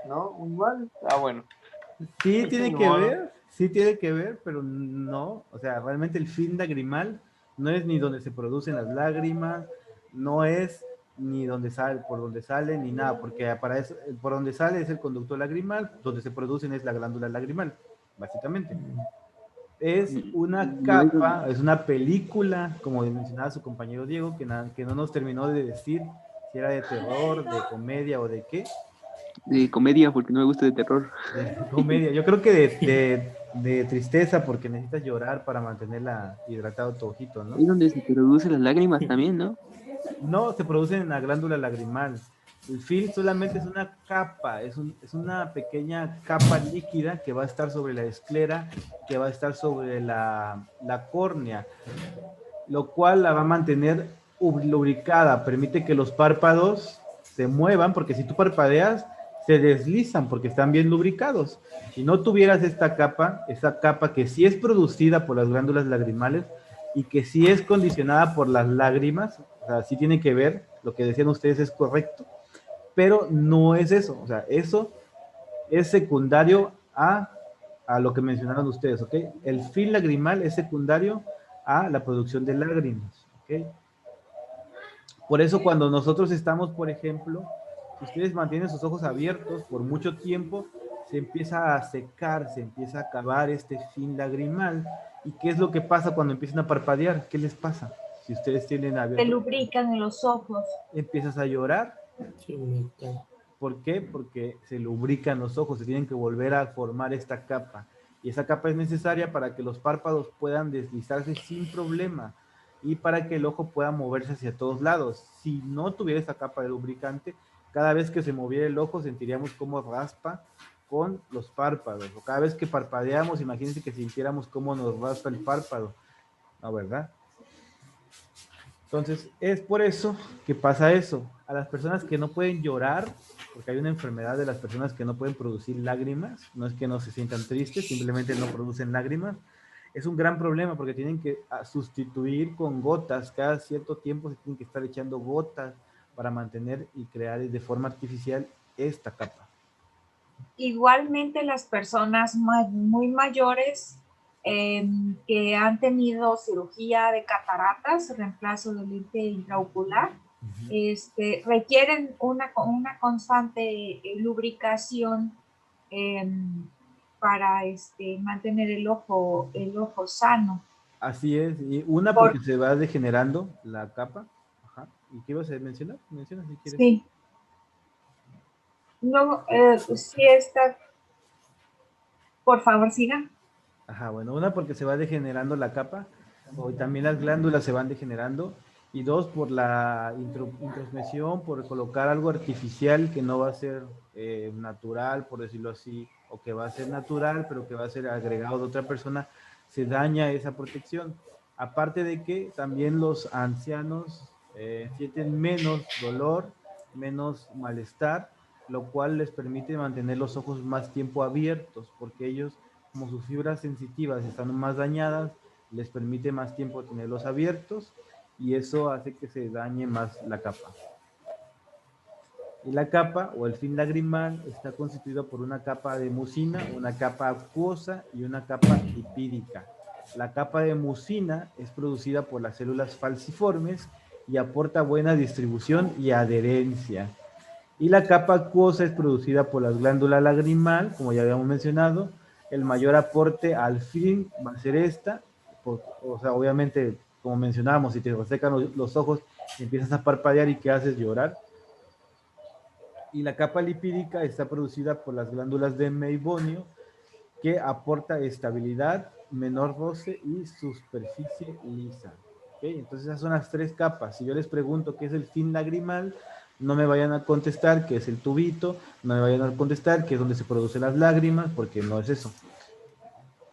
¿no? Igual. Ah, bueno. Sí tiene que Bueno, ver, sí tiene que ver, pero no. O sea, realmente el fin lagrimal no es ni donde se producen las lágrimas, no es ni donde sale, por donde sale, ni nada, porque para eso, por donde sale es el conducto lagrimal, donde se producen es la glándula lagrimal, básicamente. Es una no es capa, es una película, como mencionaba su compañero Diego, que no nos terminó de decir si era de terror, de comedia o de qué. de comedia porque no me gusta de terror. De comedia. Yo creo que de tristeza porque necesitas llorar para mantenerla hidratado tu ojito, Es ¿no? donde se producen las lágrimas también, ¿no? No, se produce en la glándula lagrimal. El film solamente es una capa, es una pequeña capa líquida que va a estar sobre la esclera, que va a estar sobre la córnea, lo cual la va a mantener lubricada, permite que los párpados se muevan, porque si tú parpadeas, se deslizan porque están bien lubricados. Si no tuvieras esta capa, esa capa que sí es producida por las glándulas lagrimales y que sí es condicionada por las lágrimas, o sea, sí tiene que ver, lo que decían ustedes es correcto, pero no es eso, o sea, eso es secundario a lo que mencionaron ustedes, ¿ok? El film lagrimal es secundario a la producción de lágrimas, ¿ok? Por eso cuando nosotros estamos, por ejemplo, si ustedes mantienen sus ojos abiertos por mucho tiempo, se empieza a secar, se empieza a acabar este film lagrimal. ¿Y qué es lo que pasa cuando empiezan a parpadear? ¿Qué les pasa? Si ustedes tienen Se abierto, lubrican en los ojos. empiezas a llorar. Sí, humecta. ¿Por qué? Porque se lubrican los ojos, se tienen que volver a formar esta capa. Y esa capa es necesaria para que los párpados puedan deslizarse sin problema y para que el ojo pueda moverse hacia todos lados. Si no tuviera esta capa de lubricante, cada vez que se moviera el ojo sentiríamos cómo raspa con los párpados. O cada vez que parpadeamos, imagínense que sintiéramos cómo nos raspa el párpado. ¿No, verdad? Entonces, es por eso que pasa eso. A las personas que no pueden llorar, porque hay una enfermedad de las personas que no pueden producir lágrimas, no es que no se sientan tristes, simplemente no producen lágrimas, es un gran problema porque tienen que sustituir con gotas, cada cierto tiempo se tienen que estar echando gotas para mantener y crear de forma artificial esta capa. Igualmente las personas muy mayores que han tenido cirugía de cataratas, reemplazo del lente intraocular, requieren una constante lubricación para mantener el ojo sano. Así es, y una porque se va degenerando la capa. Ajá. ¿Y qué ibas a mencionar? Menciona si quieres. Sí. No, sí está. Por favor, siga. Ajá, bueno, una porque se va degenerando la capa, o también las glándulas se van degenerando, y dos, por la introsmesión, por colocar algo artificial que no va a ser natural, por decirlo así, o que va a ser natural, pero que va a ser agregado de otra persona, se daña esa protección. Aparte de que también los ancianos sienten menos dolor, menos malestar, lo cual les permite mantener los ojos más tiempo abiertos, porque ellos, como sus fibras sensitivas están más dañadas, les permite más tiempo tenerlos abiertos y eso hace que se dañe más la capa. Y la capa o el film lagrimal está constituido por una capa de mucina, una capa acuosa y una capa lipídica. La capa de mucina es producida por las células falciformes y aporta buena distribución y adherencia. Y la capa acuosa es producida por las glándulas lagrimal, como ya habíamos mencionado. El mayor aporte al film va a ser esta, o sea, obviamente, como mencionábamos, si te resecan los ojos, empiezas a parpadear y ¿qué haces? Llorar. Y la capa lipídica está producida por las glándulas de Meibonio, que aporta estabilidad, menor roce y superficie lisa. ¿Okay? Entonces esas son las tres capas. Si yo les pregunto qué es el film lagrimal, no me vayan a contestar que es el tubito, no me vayan a contestar que es donde se producen las lágrimas, porque no es eso.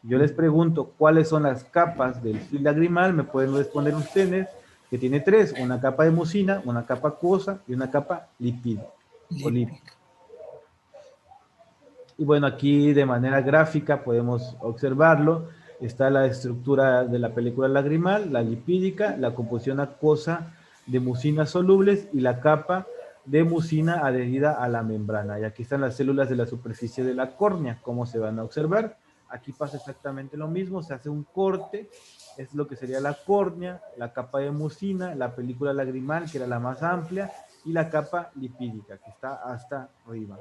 Yo les pregunto cuáles son las capas del film lagrimal, me pueden responder ustedes que tiene tres, una capa de mucina, una capa acuosa y una capa lipídica. Y bueno, aquí de manera gráfica podemos observarlo. Está la estructura de la película lagrimal, la lipídica, la composición acuosa de mucinas solubles y la capa de mucina adherida a la membrana. Y aquí están las células de la superficie de la córnea, como se van a observar. Aquí pasa exactamente lo mismo, se hace un corte, es lo que sería la córnea, la capa de mucina, la película lagrimal, que era la más amplia, y la capa lipídica, que está hasta arriba.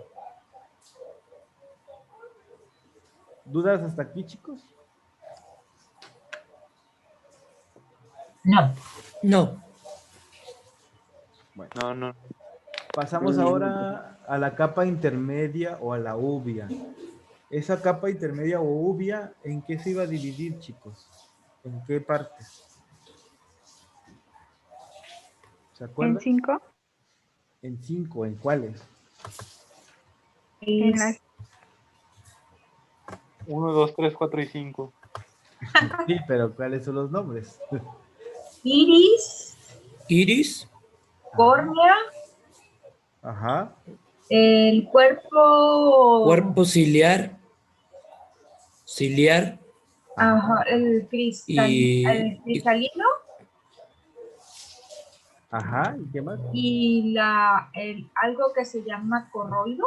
¿Dudas hasta aquí, chicos? No. No. Bueno. No. Pasamos ahora a la capa intermedia o a la uvia. Esa capa intermedia o uvia, ¿en qué se iba a dividir, chicos? ¿En qué partes? ¿Se acuerdan? ¿En 5? En 5, ¿en cuáles? En las 1, 2, 3, 4 y 5. Sí, pero ¿cuáles son los nombres? Iris, Iris, córnea, Ajá. el cuerpo ciliar, ciliar ajá, el y cristalino Ajá. ¿Y qué más? y algo que se llama corroides,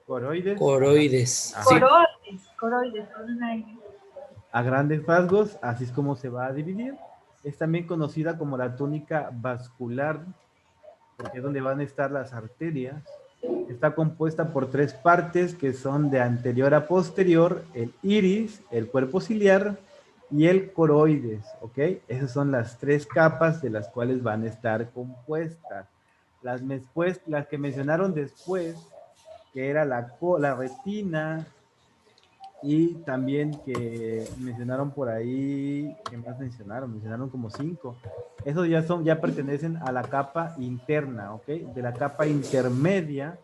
Coroides. coroides. Ajá. Sí, coroides, con una N. A grandes rasgos, así es como se va a dividir. Es también conocida como la túnica vascular, porque es donde van a estar las arterias. Está compuesta por 3 partes que son de anterior a posterior: el iris, el cuerpo ciliar y el coroides, ¿ok? Esas son las 3 capas de las cuales van a estar compuestas. Las que mencionaron después, que era la retina, y también que mencionaron por ahí, ¿qué más mencionaron? Mencionaron como 5. Esos ya pertenecen a la capa interna, ¿ok? De la capa intermedia,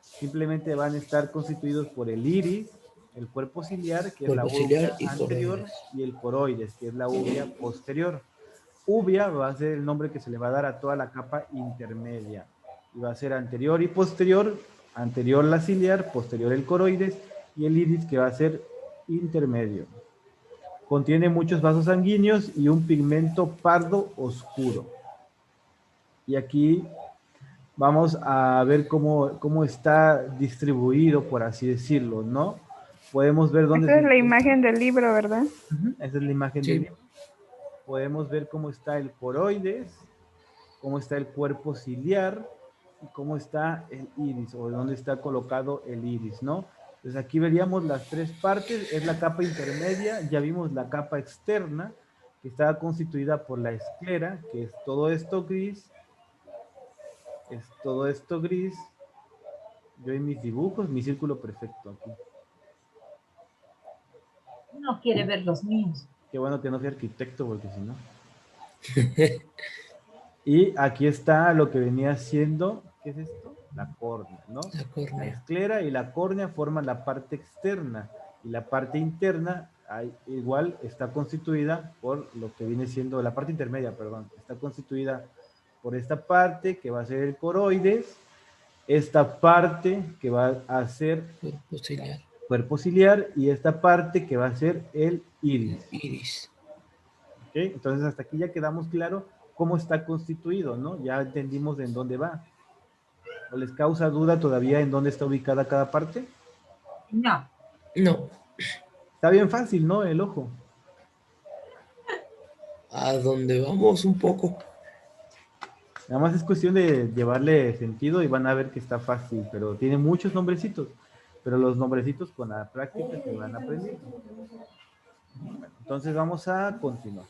simplemente van a estar constituidos por el iris, el cuerpo ciliar, que es la cuerpo ciliar úvea y anterior, coroides. y el coroides, que es la úvea posterior. Uvea va a ser el nombre que se le va a dar a toda la capa intermedia. Y va a ser anterior y posterior, anterior la ciliar, posterior el coroides, y el iris, que va a ser intermedio. Contiene muchos vasos sanguíneos y un pigmento pardo oscuro. Y aquí vamos a ver cómo está distribuido, por así decirlo, ¿no? Podemos ver dónde esa se es la encuentra. imagen del libro, ¿verdad? Esa es la imagen del Sí, libro. Podemos ver cómo está el coroides, cómo está el cuerpo ciliar y cómo está el iris, o dónde está colocado el iris, ¿no? Entonces aquí veríamos las 3 partes. Es la capa intermedia. Ya vimos la capa externa, que está constituida por la esclera, que es todo esto gris. Es todo esto gris. Yo en mis dibujos, mi círculo perfecto aquí. No quiere ver los míos. Qué bueno que no soy arquitecto, porque si no. Y aquí está lo que venía siendo, ¿qué es esto? La córnea, ¿no? la La córnea. esclera y la córnea forman la parte externa, y la parte interna igual está constituida por lo que viene siendo, la parte intermedia, perdón, está constituida por esta parte que va a ser el coroides, esta parte que va a ser Cuerpo ciliar, cuerpo ciliar, y esta parte que va a ser el iris. iris. ¿Ok? Entonces hasta aquí ya quedamos claro cómo está constituido, ¿no? Ya entendimos en dónde va. ¿O les causa duda todavía en dónde está ubicada cada parte? No, No, Está bien fácil, ¿no? El ojo. a dónde vamos un poco. Nada más es cuestión de llevarle sentido y van a ver que está fácil, pero tiene muchos nombrecitos. Pero los nombrecitos con la práctica se van aprendiendo. Bueno, entonces vamos a continuar.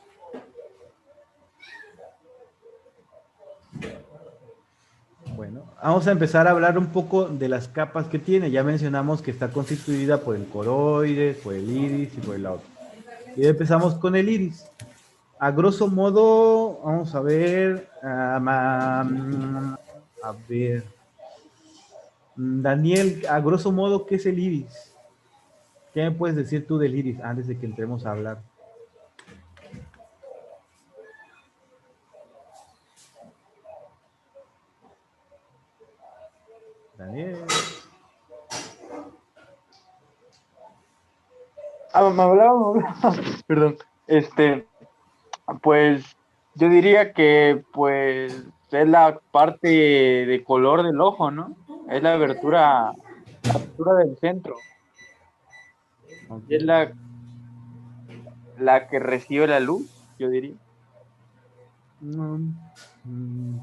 Bueno, vamos a empezar a hablar un poco de las capas que tiene. Ya mencionamos que está constituida por el coroides, por el iris y por el otro. Y empezamos con el iris. A grosso modo, vamos a ver. A ver. Daniel, a grosso modo, ¿qué es el iris? ¿Qué me puedes decir tú del iris antes de que entremos a hablar? Daniel. Me hablaba. Perdón. Pues yo diría que pues es la parte de color del ojo, ¿no? Es la abertura del centro. Ok. Es la que recibe la luz, yo diría. Mm, mm,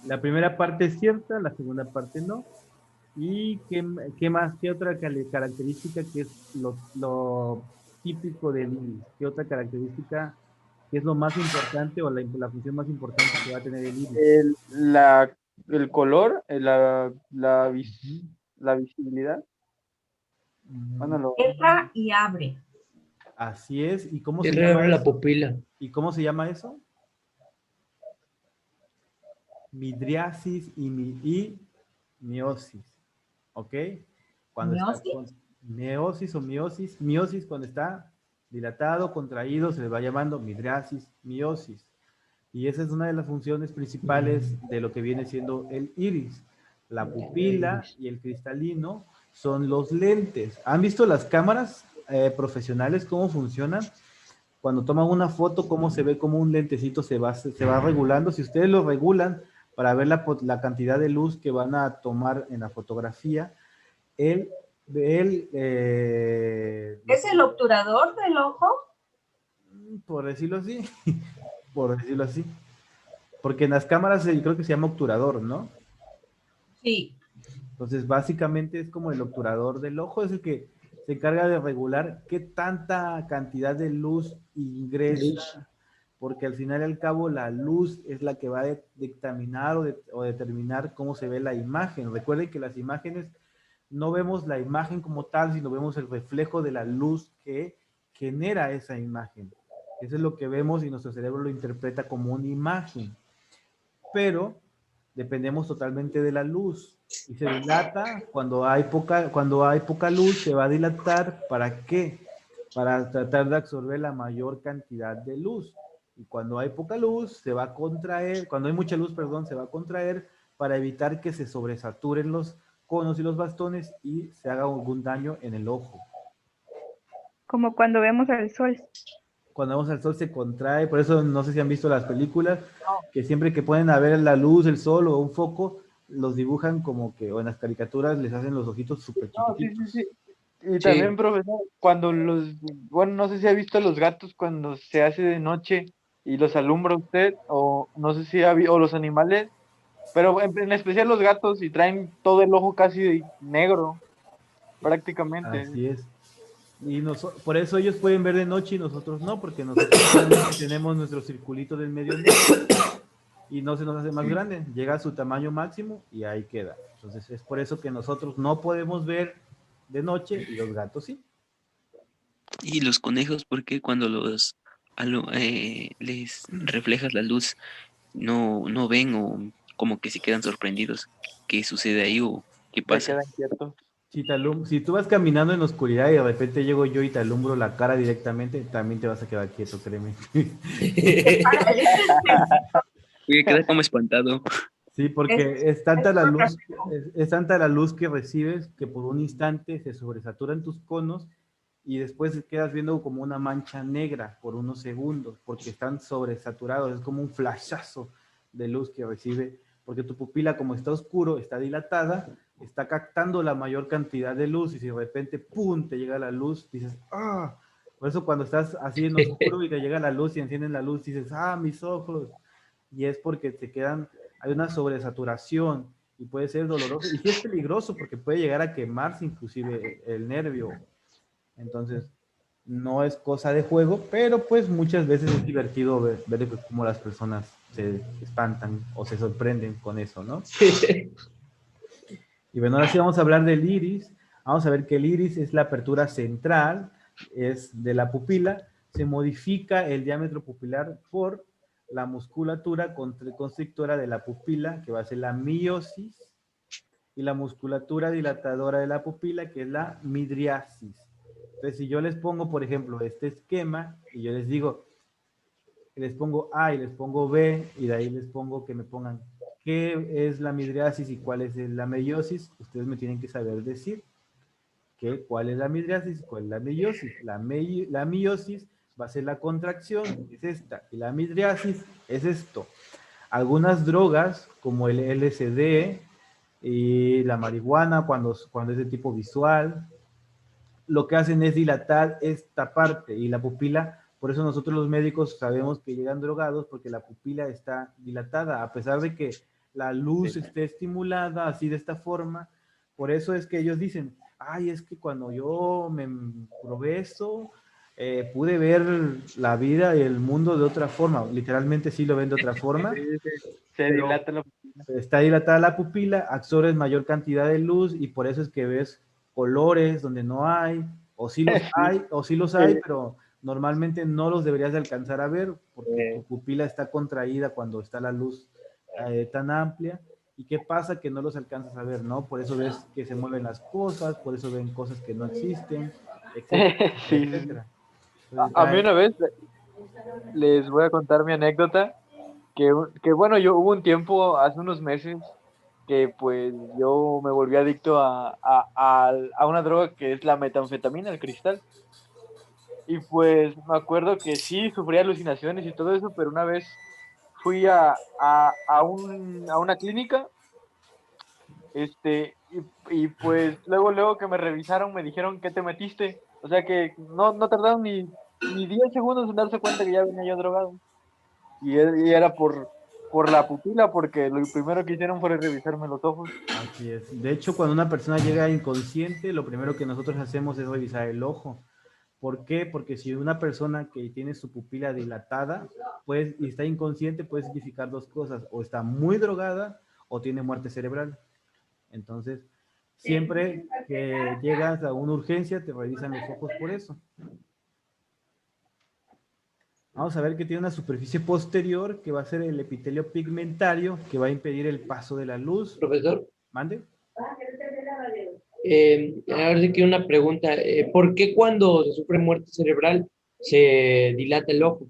La primera parte es cierta, la segunda parte no. ¿Y qué más? ¿Qué otra característica que es lo típico del iris? ¿Qué otra característica que es lo más importante, o la función más importante que va a tener el iris? El color, la Ujú. visibilidad. Bueno, entra y abre. Así es. ¿Y cómo se Cierra llama la eso? pupila. ¿Y cómo se llama eso? midriasis y miosis. ¿Ok? Cuando está ¿Miosis? con meosis o miosis cuando está dilatado, contraído, se le va llamando midriasis, miosis. Y esa es una de las funciones principales de lo que viene siendo el iris. La pupila y el cristalino son los lentes. ¿Han visto las cámaras profesionales cómo funcionan? Cuando toman una foto, cómo se ve como un lentecito se va regulando. Si ustedes lo regulan para ver la cantidad de luz que van a tomar en la fotografía, el ¿Es el obturador del ojo? por decirlo así, por decirlo así. Porque en las cámaras yo creo que se llama obturador, ¿no? Sí. Entonces, básicamente es como el obturador del ojo, es el que se encarga de regular qué tanta cantidad de luz ingresa, porque al final y al cabo la luz es la que va a dictaminar o determinar cómo se ve la imagen. Recuerden que las imágenes no vemos la imagen como tal, sino vemos el reflejo de la luz que genera esa imagen. Eso es lo que vemos y nuestro cerebro lo interpreta como una imagen. Pero dependemos totalmente de la luz y se dilata cuando hay poca luz, se va a dilatar. ¿Para qué? Para tratar de absorber la mayor cantidad de luz. Y cuando hay poca luz, se va a contraer, cuando hay mucha luz, perdón, se va a contraer para evitar que se sobresaturen los conos y los bastones y se haga algún daño en el ojo. Como cuando vemos al sol. Cuando vamos al sol se contrae, por eso no sé si han visto las películas, que siempre que ponen a ver la luz, el sol o un foco, los dibujan como que, o en las caricaturas les hacen los ojitos súper chiquititos. Sí. Y Sí. también, profesor, cuando bueno, no sé si ha visto los gatos cuando se hace de noche y los alumbra usted, o no sé si o los animales, pero en especial los gatos y traen todo el ojo casi negro, prácticamente. Así es. Y por eso ellos pueden ver de noche y nosotros no, porque nosotros solamente tenemos nuestro circulito del medio negro y no se nos hace más grande, llega a su tamaño máximo y ahí queda. Entonces es por eso que nosotros no podemos ver de noche y los gatos sí. Y los conejos, ¿por qué cuando les reflejas la luz no ven o como que se quedan sorprendidos? ¿Qué sucede ahí o qué Se pasa? quedan quietos. Si tú vas caminando en la oscuridad y de repente llego yo y te alumbro la cara directamente, también te vas a quedar quieto, créeme. Voy a quedar como espantado. Sí, porque es tanta la luz que recibes que por un instante se sobresaturan tus conos y después quedas viendo como una mancha negra por unos segundos, porque están sobresaturados, es como un flashazo de luz que recibe, porque tu pupila como está oscuro, está dilatada, está captando la mayor cantidad de luz y si de repente, ¡pum!, te llega la luz, dices, ¡ah! Por eso cuando estás así en oscuro y te llega la luz y encienden la luz, dices, ¡ah, mis ojos! Y es porque hay una sobresaturación y puede ser doloroso y sí es peligroso porque puede llegar a quemarse inclusive el nervio. Entonces, no es cosa de juego, pero pues muchas veces es divertido ver cómo las personas se espantan o se sorprenden con eso, ¿no? Y bueno, ahora sí vamos a hablar del iris. Vamos a ver que el iris es la apertura central, es de la pupila. Se modifica el diámetro pupilar por la musculatura constrictora de la pupila, que va a ser la miosis, y la musculatura dilatadora de la pupila, que es la midriasis. Entonces, si yo les pongo, por ejemplo, este esquema, y yo les digo, les pongo A y les pongo B, y de ahí les pongo que me pongan qué es la midriasis y cuál es la meiosis, ustedes me tienen que saber decir cuál es la midriasis y cuál es la meiosis. La meiosis va a ser la contracción, es esta, y la midriasis es esto. Algunas drogas, como el LSD y la marihuana, cuando es de tipo visual, lo que hacen es dilatar esta parte y la pupila. Por eso nosotros los médicos sabemos que llegan drogados porque la pupila está dilatada, a pesar de que la luz esté estimulada así de esta forma. Por eso es que ellos dicen, ay, es que cuando yo me probé eso, pude ver la vida y el mundo de otra forma. Literalmente sí lo ven de otra forma. Se dilata la pupila. Está dilatada la pupila, absorbes mayor cantidad de luz y por eso es que ves colores donde no hay, o sí los hay, pero normalmente no los deberías de alcanzar a ver porque tu pupila está contraída cuando está la luz tan amplia. ¿Y qué pasa? Que no los alcanzas a ver, ¿no? Por eso ves que se mueven las cosas, por eso ven cosas que no existen, etcétera, Sí, sí, sí. etcétera. Entonces, A mí una vez les voy a contar mi anécdota, que bueno, yo hubo un tiempo, hace unos meses, que pues yo me volví adicto a una droga que es la metanfetamina, el cristal. Y pues me acuerdo que sí, sufría alucinaciones y todo eso, pero una vez fui a una clínica, y pues luego que me revisaron me dijeron, ¿qué te metiste? O sea que no tardaron ni 10 segundos en darse cuenta que ya venía yo drogado. Y era por la pupila, porque lo primero que hicieron fue revisarme los ojos. así es. De hecho, cuando una persona llega inconsciente, lo primero que nosotros hacemos es revisar el ojo. ¿Por qué? Porque si una persona que tiene su pupila dilatada pues, y está inconsciente, puede significar dos cosas: o está muy drogada o tiene muerte cerebral. Entonces, siempre que llegas a una urgencia, te revisan los ojos por eso. Vamos a ver que tiene una superficie posterior que va a ser el epitelio pigmentario, que va a impedir el paso de la luz. Profesor, ¿Mande? ahora sí que una pregunta. ¿Por qué cuando se sufre muerte cerebral se dilata el ojo?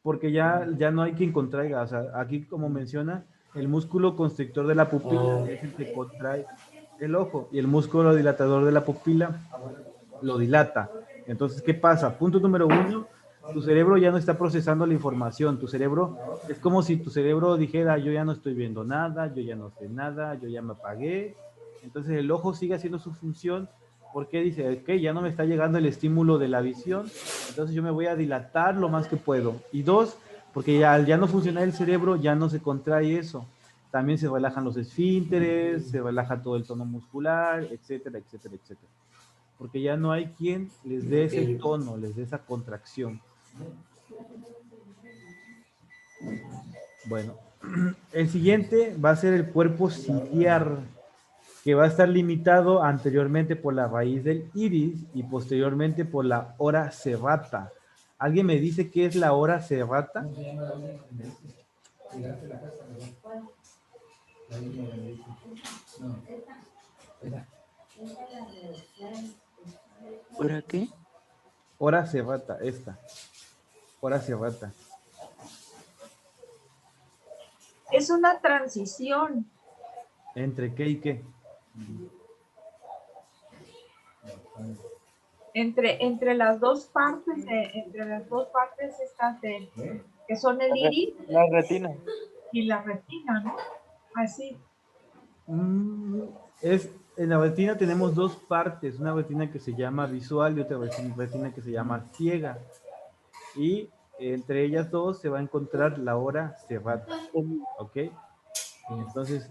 Porque ya no hay quien contraiga. O sea, aquí, como menciona, el músculo constrictor de la pupila es el que contrae el ojo y el músculo dilatador de la pupila lo dilata. Entonces, ¿qué pasa? Punto número 1, tu cerebro ya no está procesando la información. Tu cerebro, es como si tu cerebro dijera, yo ya no estoy viendo nada, yo ya no sé nada, yo ya me apagué. Entonces el ojo sigue haciendo su función porque dice, ok, ya no me está llegando el estímulo de la visión, entonces yo me voy a dilatar lo más que puedo. Y 2, porque ya no funciona el cerebro, ya no se contrae eso. También se relajan los esfínteres, se relaja todo el tono muscular, etcétera, etcétera, etcétera. Porque ya no hay quien les dé ese tono, les dé esa contracción. Bueno, el siguiente va a ser el cuerpo ciliar, que va a estar limitado anteriormente por la raíz del iris y posteriormente por la ora serrata. ¿Alguien me dice qué es la ora serrata? ¿Ahora qué? Ora serrata, esta. Ora serrata. Es una transición. ¿Entre qué y qué? Entre las dos partes estas que son el iris La retina. y la retina, ¿no? Así. En la retina tenemos dos partes, una retina que se llama visual y otra retina que se llama ciega. Y entre ellas dos se va a encontrar la ora serrata. ¿Ok? Entonces,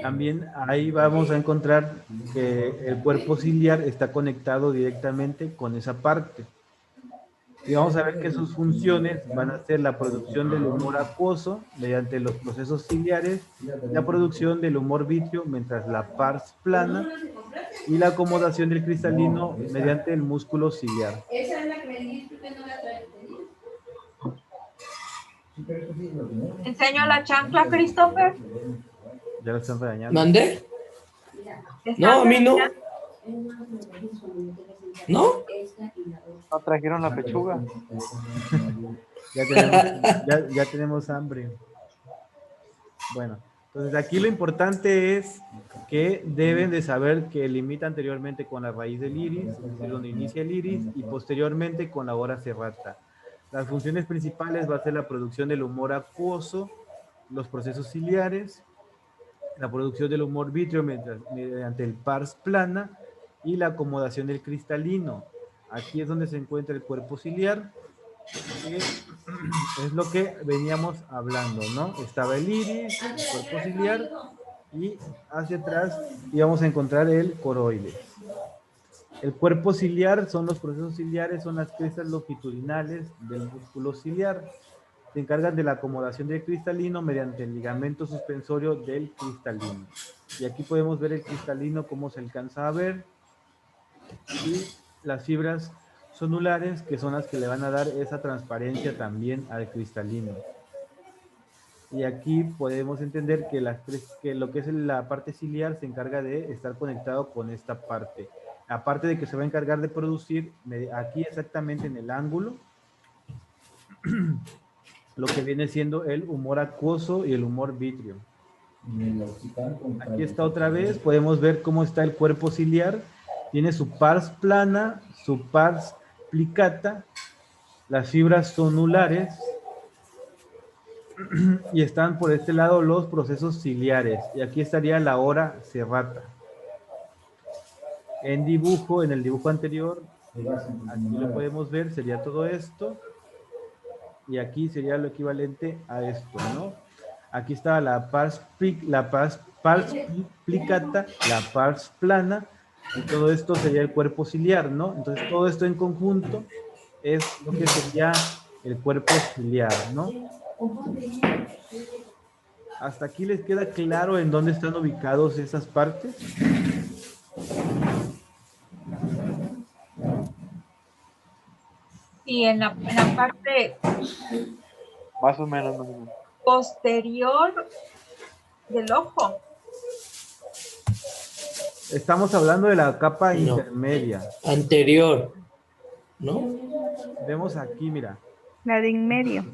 también ahí vamos a encontrar que el cuerpo ciliar está conectado directamente con esa parte. Y vamos a ver que sus funciones van a ser la producción del humor acuoso mediante los procesos ciliares, la producción del humor vítreo mientras la pars plana y la acomodación del cristalino mediante el músculo ciliar. Esa es la que me dijiste que no la traes. ¿Enseño la chancla, Christopher? Ya lo están regañando. ¿Mandé? ¿Están No, a mí no. regañando? ¿No? No trajeron la pechuga. Ya tenemos hambre. Bueno, entonces aquí lo importante es que deben de saber que limita anteriormente con la raíz del iris, es decir, donde inicia el iris, y posteriormente con la ora serrata. Las funciones principales va a ser la producción del humor acuoso, los procesos ciliares, la producción del humor vítreo mediante el pars plana y la acomodación del cristalino. Aquí es donde se encuentra el cuerpo ciliar, que es lo que veníamos hablando, ¿no? Estaba el iris, el cuerpo ciliar, y hacia atrás íbamos a encontrar el coroides. El cuerpo ciliar son los procesos ciliares, son las crestas longitudinales del músculo ciliar. Se encargan de la acomodación del cristalino mediante el ligamento suspensorio del cristalino. Y aquí podemos ver el cristalino, cómo se alcanza a ver, y las fibras sonulares, que son las que le van a dar esa transparencia también al cristalino. Y aquí podemos entender que, que lo que es la parte ciliar se encarga de estar conectado con esta parte. Aparte de que se va a encargar de producir aquí exactamente en el ángulo lo que viene siendo el humor acuoso y el humor vítreo. Aquí está otra vez, podemos ver cómo está el cuerpo ciliar. Tiene su pars plana, su pars plicata, las fibras sonulares y están por este lado los procesos ciliares. Y aquí estaría la hora serrata. En dibujo, en el dibujo anterior, aquí lo podemos ver, sería todo esto. Y aquí sería lo equivalente a esto, ¿no? Aquí está la pars plicata, la pars plana, y todo esto sería el cuerpo ciliar, ¿no? Entonces todo esto en conjunto es lo que sería el cuerpo ciliar, ¿no? ¿Hasta aquí les queda claro en dónde están ubicados esas partes? Y en la parte Más o menos, más o menos. posterior del ojo. Estamos hablando de la capa No. intermedia. Anterior, ¿no? Vemos aquí, mira. La de en medio.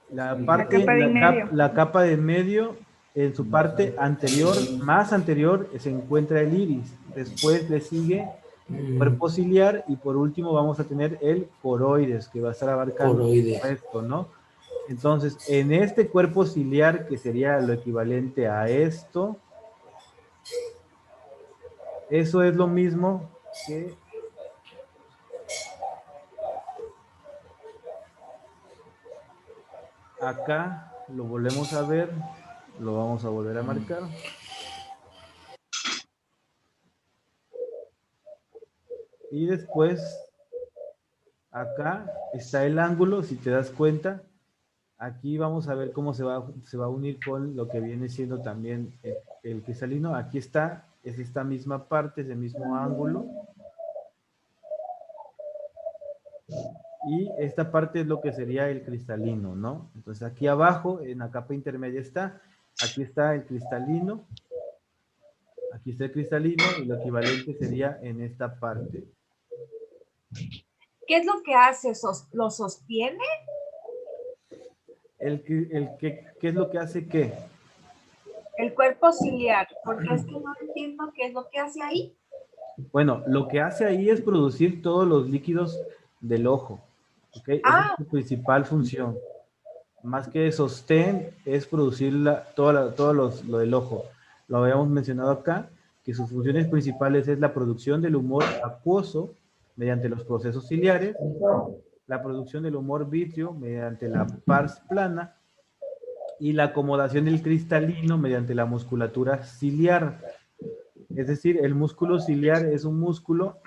La parte, capa de en medio. la capa de en medio, en su parte anterior, más anterior, se encuentra el iris. Después le sigue el cuerpo ciliar y por último vamos a tener el coroides, que va a estar abarcando Coroides. esto, ¿no? Entonces, en este cuerpo ciliar, que sería lo equivalente a esto, eso es lo mismo que acá, lo volvemos a ver, lo vamos a volver a marcar. Y después, acá está el ángulo, si te das cuenta. Aquí vamos a ver cómo se va a unir con lo que viene siendo también el cristalino. Aquí está, es esta misma parte, es el mismo ángulo. Y esta parte es lo que sería el cristalino, ¿no? Entonces aquí abajo, en la capa intermedia está, aquí está el cristalino, aquí está el cristalino y lo equivalente sería en esta parte. ¿Qué es lo que hace? ¿Lo sostiene? ¿Qué es lo que hace qué? El cuerpo ciliar, porque es que no entiendo qué es lo que hace ahí. Bueno, lo que hace ahí es producir todos los líquidos del ojo, ¿ok? Esa es su principal función. Más que sostén, es producir todo lo del ojo. Lo habíamos mencionado acá, que sus funciones principales es la producción del humor acuoso mediante los procesos ciliares, la producción del humor vítreo mediante la pars plana y la acomodación del cristalino mediante la musculatura ciliar. Es decir, el músculo ciliar es un músculo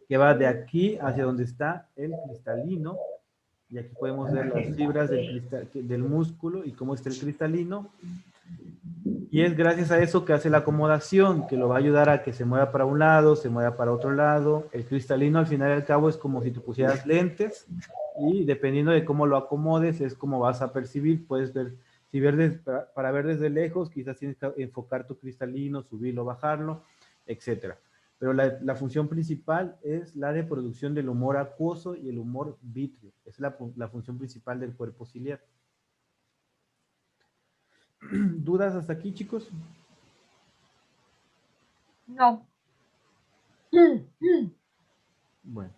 que va de aquí hacia donde está el cristalino, y aquí podemos ver las fibras del músculo y cómo está el cristalino, y es gracias a eso que hace la acomodación, que lo va a ayudar a que se mueva para un lado, se mueva para otro lado. El cristalino al final y al cabo es como si tú pusieras lentes, y dependiendo de cómo lo acomodes es como vas a percibir. Puedes ver, si para ver desde lejos, quizás tienes que enfocar tu cristalino, subirlo, bajarlo, etcétera. Pero la función principal es la de producción del humor acuoso y el humor vítreo. Es la función principal del cuerpo ciliar. ¿Dudas hasta aquí, chicos? No. Bueno.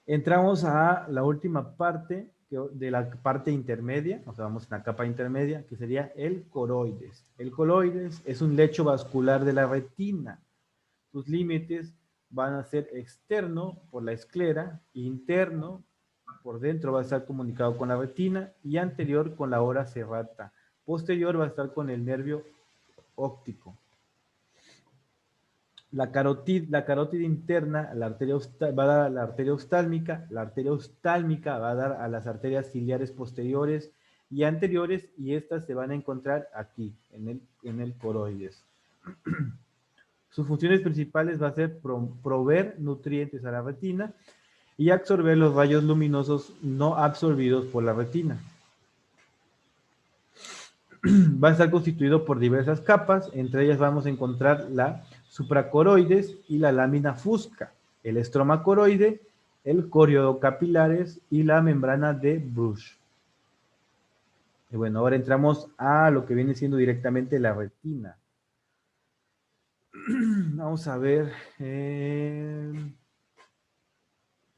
Entramos a la última parte de la parte intermedia, o sea, vamos en la capa intermedia, que sería el coroides. El coroides es un lecho vascular de la retina. Sus límites van a ser externo por la esclera, interno por dentro va a estar comunicado con la retina y anterior con la hora serrata. Posterior va a estar con el nervio óptico. La carótida interna, va a dar a la arteria oftálmica va a dar a las arterias ciliares posteriores y anteriores, y estas se van a encontrar aquí, en el coroides. Sus funciones principales va a ser proveer nutrientes a la retina, y absorber los rayos luminosos no absorbidos por la retina. Va a estar constituido por diversas capas, entre ellas vamos a encontrar la supracoroides y la lámina fusca, el estroma coroide, el coriodo capilares y la membrana de Bruch. Y bueno, ahora entramos a lo que viene siendo directamente la retina. Vamos a ver.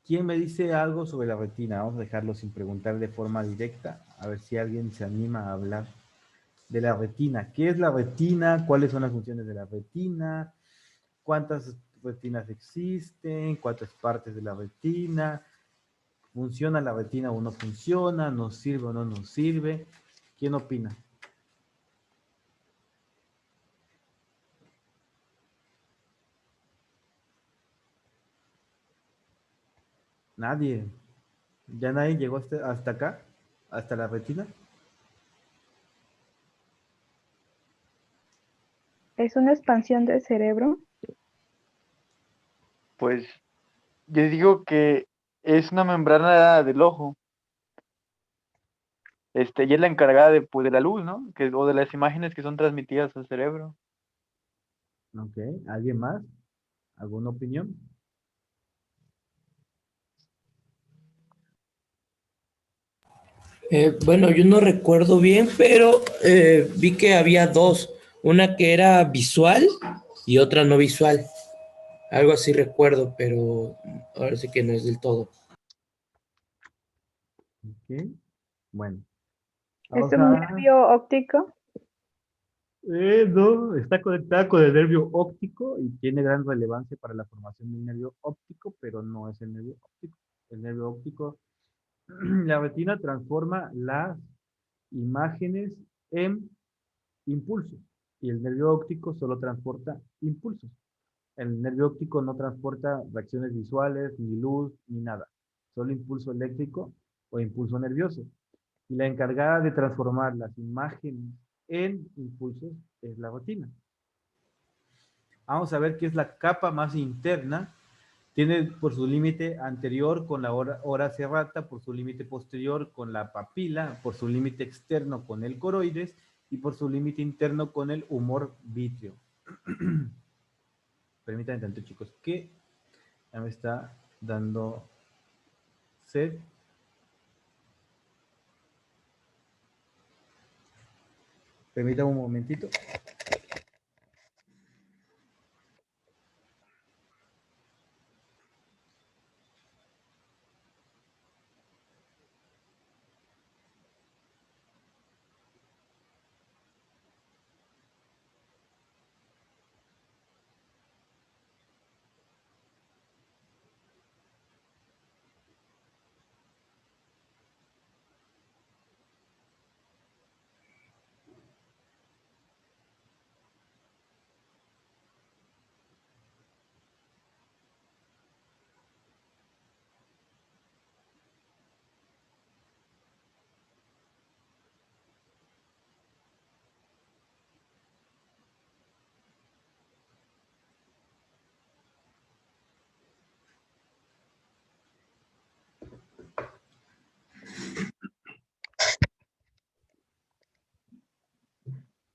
¿Quién me dice algo sobre la retina? Vamos a dejarlo sin preguntar de forma directa. A ver si alguien se anima a hablar de la retina. ¿Qué es la retina? ¿Cuáles son las funciones de la retina? ¿Cuántas retinas existen? ¿Cuántas partes de la retina? ¿Funciona la retina o no funciona? ¿Nos sirve o no nos sirve? ¿Quién opina? Nadie. ¿Ya nadie llegó hasta acá? ¿Hasta la retina? Es una expansión del cerebro. Pues yo digo que es una membrana del ojo. Y es la encargada de, pues, de la luz, ¿no? O de las imágenes que son transmitidas al cerebro. Ok. ¿Alguien más? ¿Alguna opinión? Bueno, yo no recuerdo bien, pero vi que había dos, una que era visual y otra no visual. Algo así recuerdo, pero ahora sí que no es del todo. Ok. Bueno. Es Vamos un a... nervio óptico. No, está conectada con el nervio óptico y tiene gran relevancia para la formación del nervio óptico, pero no es el nervio óptico. El nervio óptico, la retina transforma las imágenes en impulsos y el nervio óptico solo transporta impulsos. El nervio óptico no transporta reacciones visuales, ni luz, ni nada. Solo impulso eléctrico o impulso nervioso. Y la encargada de transformar las imágenes en impulsos es la retina. Vamos a ver qué es la capa más interna. Tiene por su límite anterior con la ora serrata, por su límite posterior con la papila, por su límite externo con el coroides y por su límite interno con el humor vítreo. Permítanme tanto, chicos, que ya me está dando sed. Permítanme un momentito.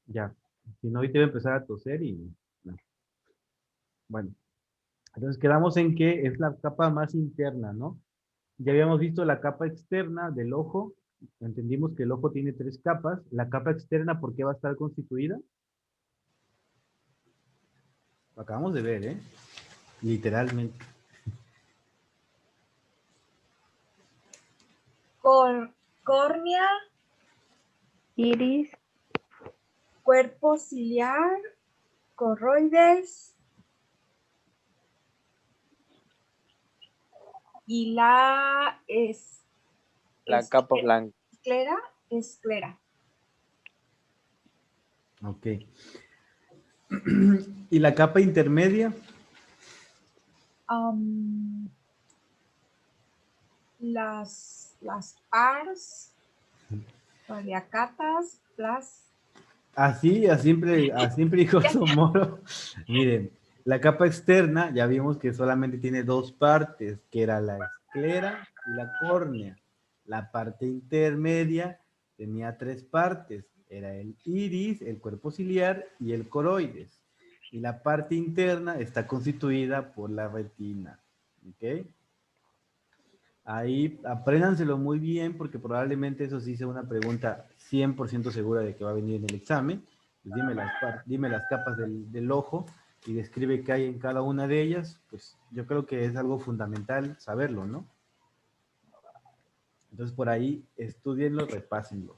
Ya. Si no, ahorita voy a empezar a toser y... no. Bueno. Entonces quedamos en que es la capa más interna, ¿no? Ya habíamos visto la capa externa del ojo. Entendimos que el ojo tiene 3 capas. La capa externa, ¿por qué va a estar constituida? Lo acabamos de ver, ¿eh? Literalmente. Córnea, Iris, cuerpo ciliar, coroides y la La capa blanca. esclera. Ok. ¿Y la capa intermedia? Las pars, radiacatas, las... Así siempre dijo Somoro. Miren, la capa externa, ya vimos que solamente tiene 2 partes, que era la esclera y la córnea. La parte intermedia tenía 3 partes. Era el iris, el cuerpo ciliar y el coroides. Y la parte interna está constituida por la retina. ¿Ok? Ahí apréndanselo muy bien porque probablemente eso sí sea una pregunta 100% segura de que va a venir en el examen. Pues dime las capas del ojo y describe qué hay en cada una de ellas. Pues yo creo que es algo fundamental saberlo, ¿no? Entonces por ahí estudienlo, repásenlo.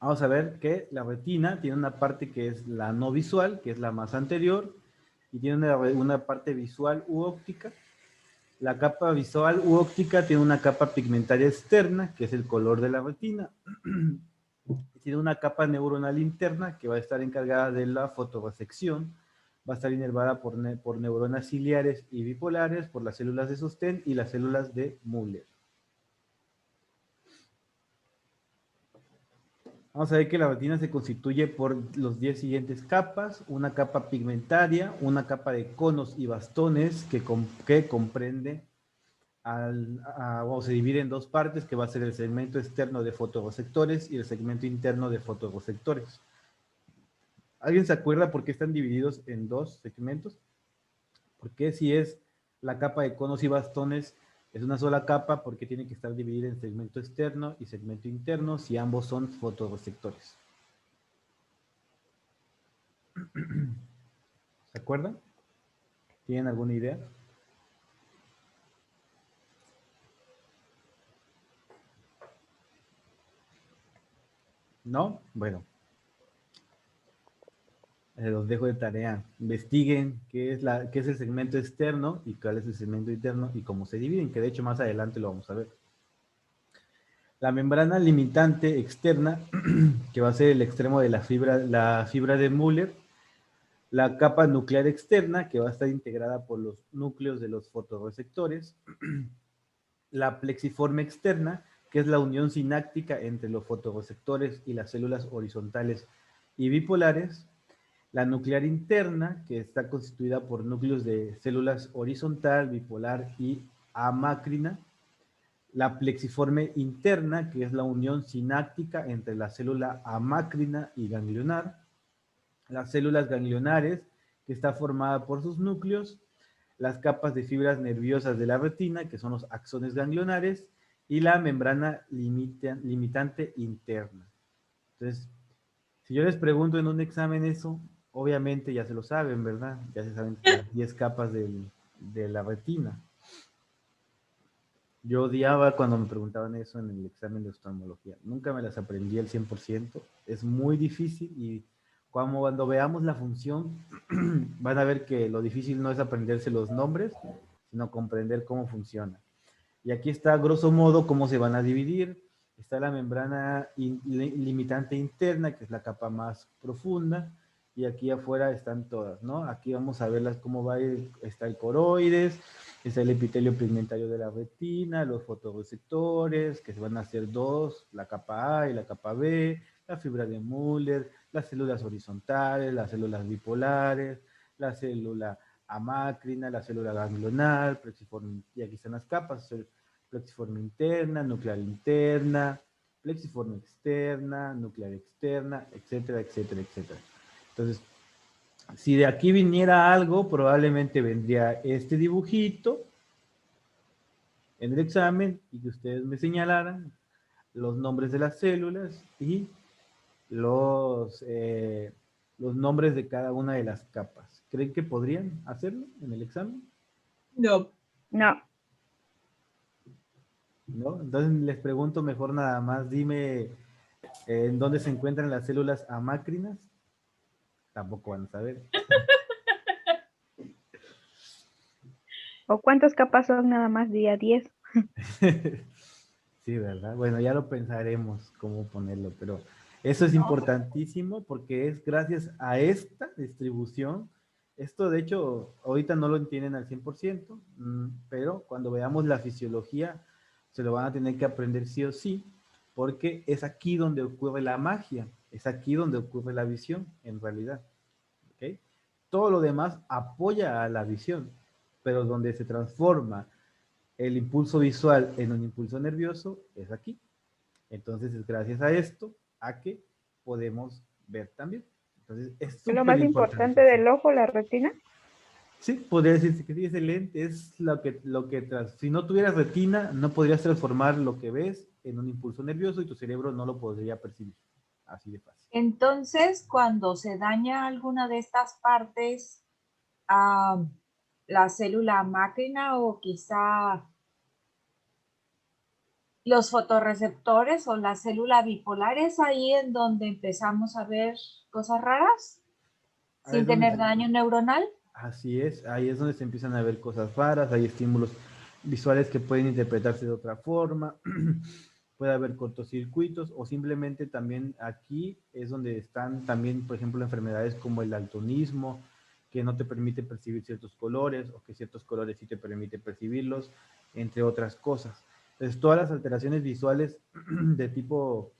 Vamos a ver que la retina tiene una parte que es la no visual, que es la más anterior, y tiene una parte visual u óptica. La capa visual u óptica tiene una capa pigmentaria externa, que es el color de la retina. Tiene una capa neuronal interna que va a estar encargada de la fotorresección. Va a estar inervada por neuronas ciliares y bipolares, por las células de sostén y las células de Müller. Vamos a ver que la retina se constituye por los 10 siguientes capas: una capa pigmentaria, una capa de conos y bastones que comprende, o se divide en 2 partes, que va a ser el segmento externo de fotorreceptores y el segmento interno de fotorreceptores. ¿Alguien se acuerda por qué están divididos en 2 segmentos? Porque si es la capa de conos y bastones es una sola capa, porque tiene que estar dividida en segmento externo y segmento interno si ambos son fotorreceptores. ¿Se acuerdan? ¿Tienen alguna idea? ¿No? Bueno. Los dejo de tarea. Investiguen qué es el segmento externo y cuál es el segmento interno y cómo se dividen, que de hecho más adelante lo vamos a ver. La membrana limitante externa, que va a ser el extremo de la fibra de Müller. La capa nuclear externa, que va a estar integrada por los núcleos de los fotorreceptores. La plexiforme externa, que es la unión sináptica entre los fotorreceptores y las células horizontales y bipolares. La nuclear interna, que está constituida por núcleos de células horizontal, bipolar y amácrina. La plexiforme interna, que es la unión sináptica entre la célula amácrina y ganglionar. Las células ganglionares, que está formada por sus núcleos. Las capas de fibras nerviosas de la retina, que son los axones ganglionares. Y la membrana limitante interna. Entonces, si yo les pregunto en un examen eso, obviamente ya se lo saben, ¿verdad? Ya se saben las 10 capas de la retina. Yo odiaba cuando me preguntaban eso en el examen de oftalmología. Nunca me las aprendí al 100%. Es muy difícil y cuando veamos la función, van a ver que lo difícil no es aprenderse los nombres, sino comprender cómo funciona. Y aquí está, grosso modo, cómo se van a dividir. Está la membrana limitante interna, que es la capa más profunda, y aquí afuera están todas, ¿no? Aquí vamos a verlas cómo va a ir. Está el coroides, está el epitelio pigmentario de la retina, los fotorreceptores, que se van a hacer 2, la capa A y la capa B, la fibra de Müller, las células horizontales, las células bipolares, la célula amácrina, la célula ganglionar, plexiforme, y aquí están las capas: plexiforme interna, nuclear interna, plexiforme externa, nuclear externa, etcétera, etcétera, etcétera. Entonces, si de aquí viniera algo, probablemente vendría este dibujito en el examen y que ustedes me señalaran los nombres de las células y los nombres de cada una de las capas. ¿Creen que podrían hacerlo en el examen? No. No. ¿No? Entonces les pregunto mejor nada más, dime en dónde se encuentran las células amácrinas. Tampoco van a saber. ¿O cuántas capas son nada más? Día 10. Sí, ¿verdad? Bueno, ya lo pensaremos cómo ponerlo, pero eso es importantísimo porque es gracias a esta distribución. Esto, de hecho, ahorita no lo entienden al 100%, pero cuando veamos la fisiología, se lo van a tener que aprender sí o sí, porque es aquí donde ocurre la magia, es aquí donde ocurre la visión, en realidad. ¿Ok? Todo lo demás apoya a la visión, pero donde se transforma el impulso visual en un impulso nervioso es aquí. Entonces es gracias a esto a que podemos ver también. Entonces es ¿Es lo súper más importante. importante del ojo, la retina? Sí, podría decirse que sí, es el lente, es si no tuvieras retina, no podrías transformar lo que ves en un impulso nervioso y tu cerebro no lo podría percibir. Así de fácil. Entonces, cuando se daña alguna de estas partes, ah, la célula máquina o quizá los fotorreceptores o la célula bipolar, es ahí en donde empezamos a ver cosas raras Ahí sin es donde tener daño neuronal. Así es, ahí es donde se empiezan a ver cosas raras, hay estímulos visuales que pueden interpretarse de otra forma, puede haber cortocircuitos o simplemente también aquí es donde están también, por ejemplo, enfermedades como el daltonismo, que no te permite percibir ciertos colores o que ciertos colores sí te permite percibirlos, entre otras cosas. Entonces, todas las alteraciones visuales de tipo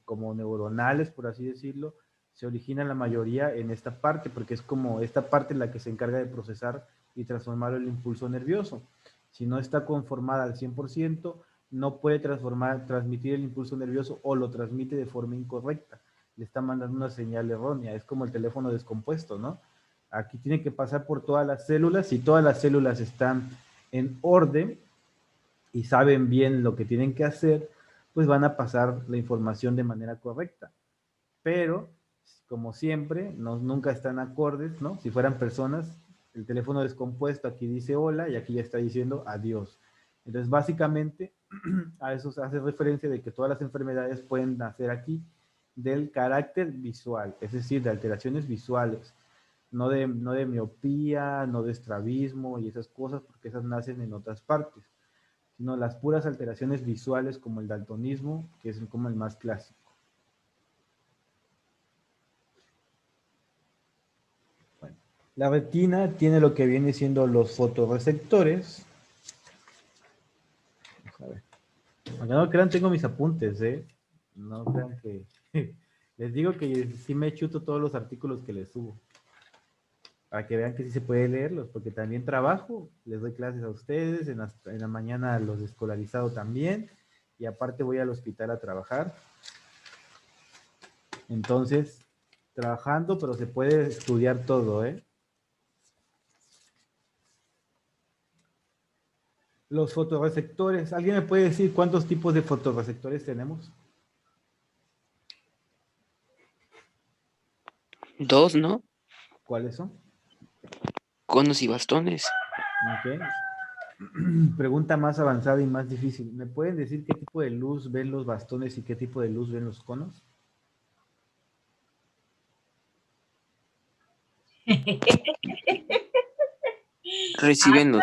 como neuronales, por así decirlo, se origina la mayoría en esta parte, porque es como esta parte la que se encarga de procesar y transformar el impulso nervioso. Si no está conformada al 100%, no puede transmitir el impulso nervioso o lo transmite de forma incorrecta. Le está mandando una señal errónea. Es como el teléfono descompuesto, ¿no? Aquí tiene que pasar por todas las células. Si todas las células están en orden y saben bien lo que tienen que hacer, pues van a pasar la información de manera correcta. Pero como siempre, nunca están acordes, ¿no? Si fueran personas, el teléfono descompuesto aquí dice hola y aquí ya está diciendo adiós. Entonces, básicamente, a eso se hace referencia de que todas las enfermedades pueden nacer aquí del carácter visual, es decir, de alteraciones visuales, no de miopía, no de estrabismo y esas cosas, porque esas nacen en otras partes, sino las puras alteraciones visuales como el daltonismo, que es como el más clásico. La retina tiene lo que viene siendo los fotorreceptores. Vamos a ver. Aunque no crean, tengo mis apuntes, ¿eh? No crean que... Les digo que sí me chuto todos los artículos que les subo. Para que vean que sí se puede leerlos, porque también trabajo, les doy clases a ustedes, en la mañana los escolarizados también, y aparte voy al hospital a trabajar. Entonces, trabajando, pero se puede estudiar todo, ¿eh? Los fotorreceptores. ¿Alguien me puede decir cuántos tipos de fotorreceptores tenemos? Dos, ¿no? ¿Cuáles son? Conos y bastones. Ok. Pregunta más avanzada y más difícil. ¿Me pueden decir qué tipo de luz ven los bastones y qué tipo de luz ven los conos? Reciben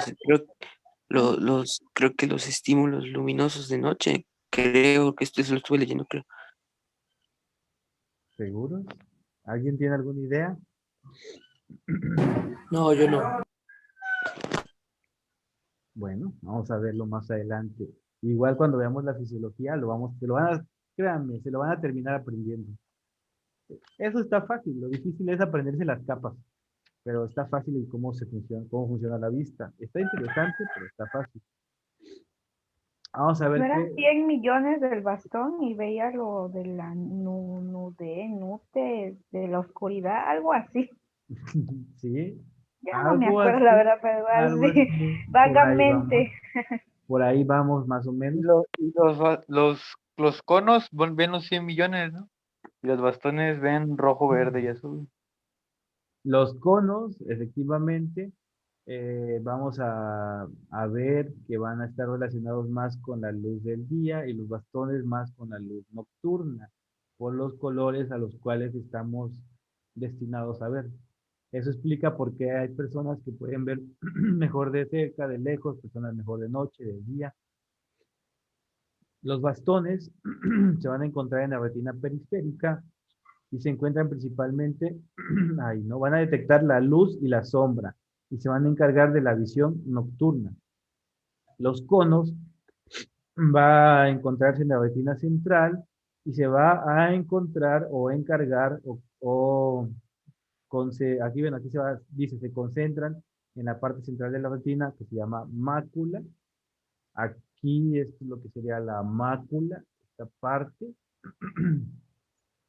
creo que los estímulos luminosos de noche. Creo que esto lo estuve leyendo, creo. ¿Seguros? ¿Alguien tiene alguna idea? No, yo no. Bueno, vamos a verlo más adelante. Igual cuando veamos la fisiología, créanme, se lo van a terminar aprendiendo. Eso está fácil, lo difícil es aprenderse las capas, pero está fácil y cómo funciona la vista. Está interesante, pero está fácil. Vamos a ¿No ver eran qué. 100 millones del bastón y veía lo de la nute, de la oscuridad, algo así? Sí, Ya no me algo acuerdo la así, verdad, pero igual algo sí, así, vagamente. por ahí vamos más o Y, menos. los conos ven los 100 millones, ¿no? Y los bastones ven rojo, verde y azul. Los conos, efectivamente, vamos a ver que van a estar relacionados más con la luz del día y los bastones más con la luz nocturna, por los colores a los cuales estamos destinados a ver. Eso explica por qué hay personas que pueden ver mejor de cerca, de lejos, personas mejor de noche, de día. Los bastones se van a encontrar en la retina periférica y se encuentran principalmente ahí, ¿no? Van a detectar la luz y la sombra y se van a encargar de la visión nocturna. Los conos va a encontrarse en la retina central y se va a encontrar o encargar o aquí ven, aquí dice, se concentran en la parte central de la retina que se llama mácula. Aquí es lo que sería la mácula, esta parte.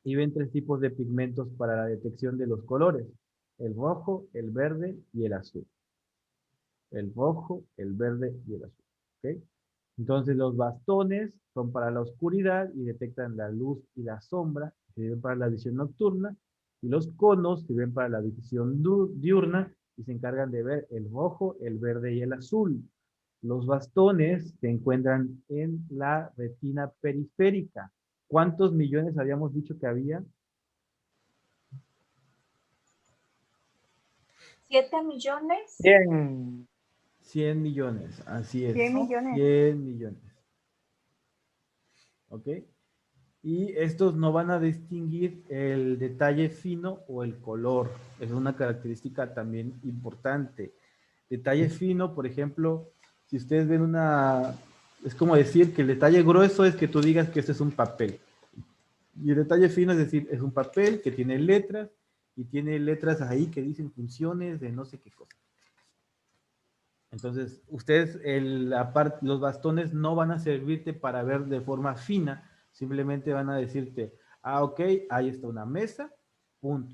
Y ven 3 tipos de pigmentos para la detección de los colores: el rojo, el verde y el azul. El rojo, el verde y el azul. ¿Ok? Entonces los bastones son para la oscuridad y detectan la luz y la sombra, sirven para la visión nocturna, y los conos sirven para la visión diurna y se encargan de ver el rojo, el verde y el azul. Los bastones se encuentran en la retina periférica. ¿Cuántos millones habíamos dicho que había? 7 millones. Bien. 100 millones, así es. 100 millones. 100 millones. ¿Ok? Y estos no van a distinguir el detalle fino o el color. Es una característica también importante. Detalle fino, por ejemplo, si ustedes ven es como decir que el detalle grueso es que tú digas que este es un papel. Y el detalle fino es decir, es un papel que tiene letras y tiene letras ahí que dicen funciones de no sé qué cosa. Entonces, ustedes, los bastones no van a servirte para ver de forma fina, simplemente van a decirte, ok, ahí está una mesa, punto.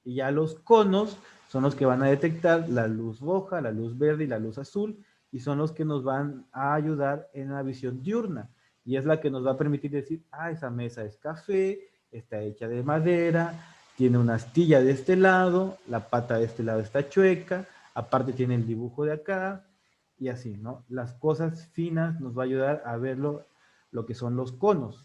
Y ya los conos son los que van a detectar la luz roja, la luz verde y la luz azul, y son los que nos van a ayudar en la visión diurna. Y es la que nos va a permitir decir, esa mesa es café, está hecha de madera, tiene una astilla de este lado, la pata de este lado está chueca, aparte tiene el dibujo de acá, y así, ¿no? Las cosas finas nos va a ayudar a ver lo que son los conos.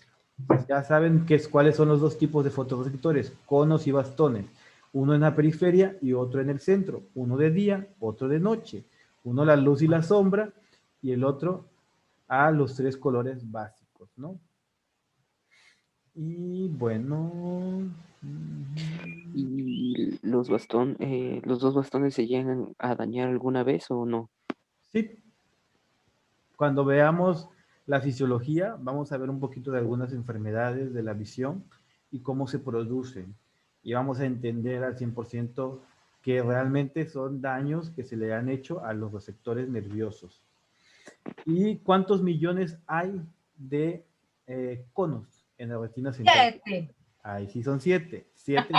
Ya saben cuáles son los 2 tipos de fotorreceptores, conos y bastones. Uno en la periferia y otro en el centro. Uno de día, otro de noche. Uno la luz y la sombra y el otro a los 3 colores básicos, ¿no? Y bueno... ¿Y los los 2 bastones se llegan a dañar alguna vez o no? Sí, cuando veamos la fisiología, vamos a ver un poquito de algunas enfermedades de la visión y cómo se producen. Y vamos a entender al 100% que realmente son daños que se le han hecho a los receptores nerviosos. ¿Y cuántos millones hay de conos en la retina central? 7. Ahí sí son 7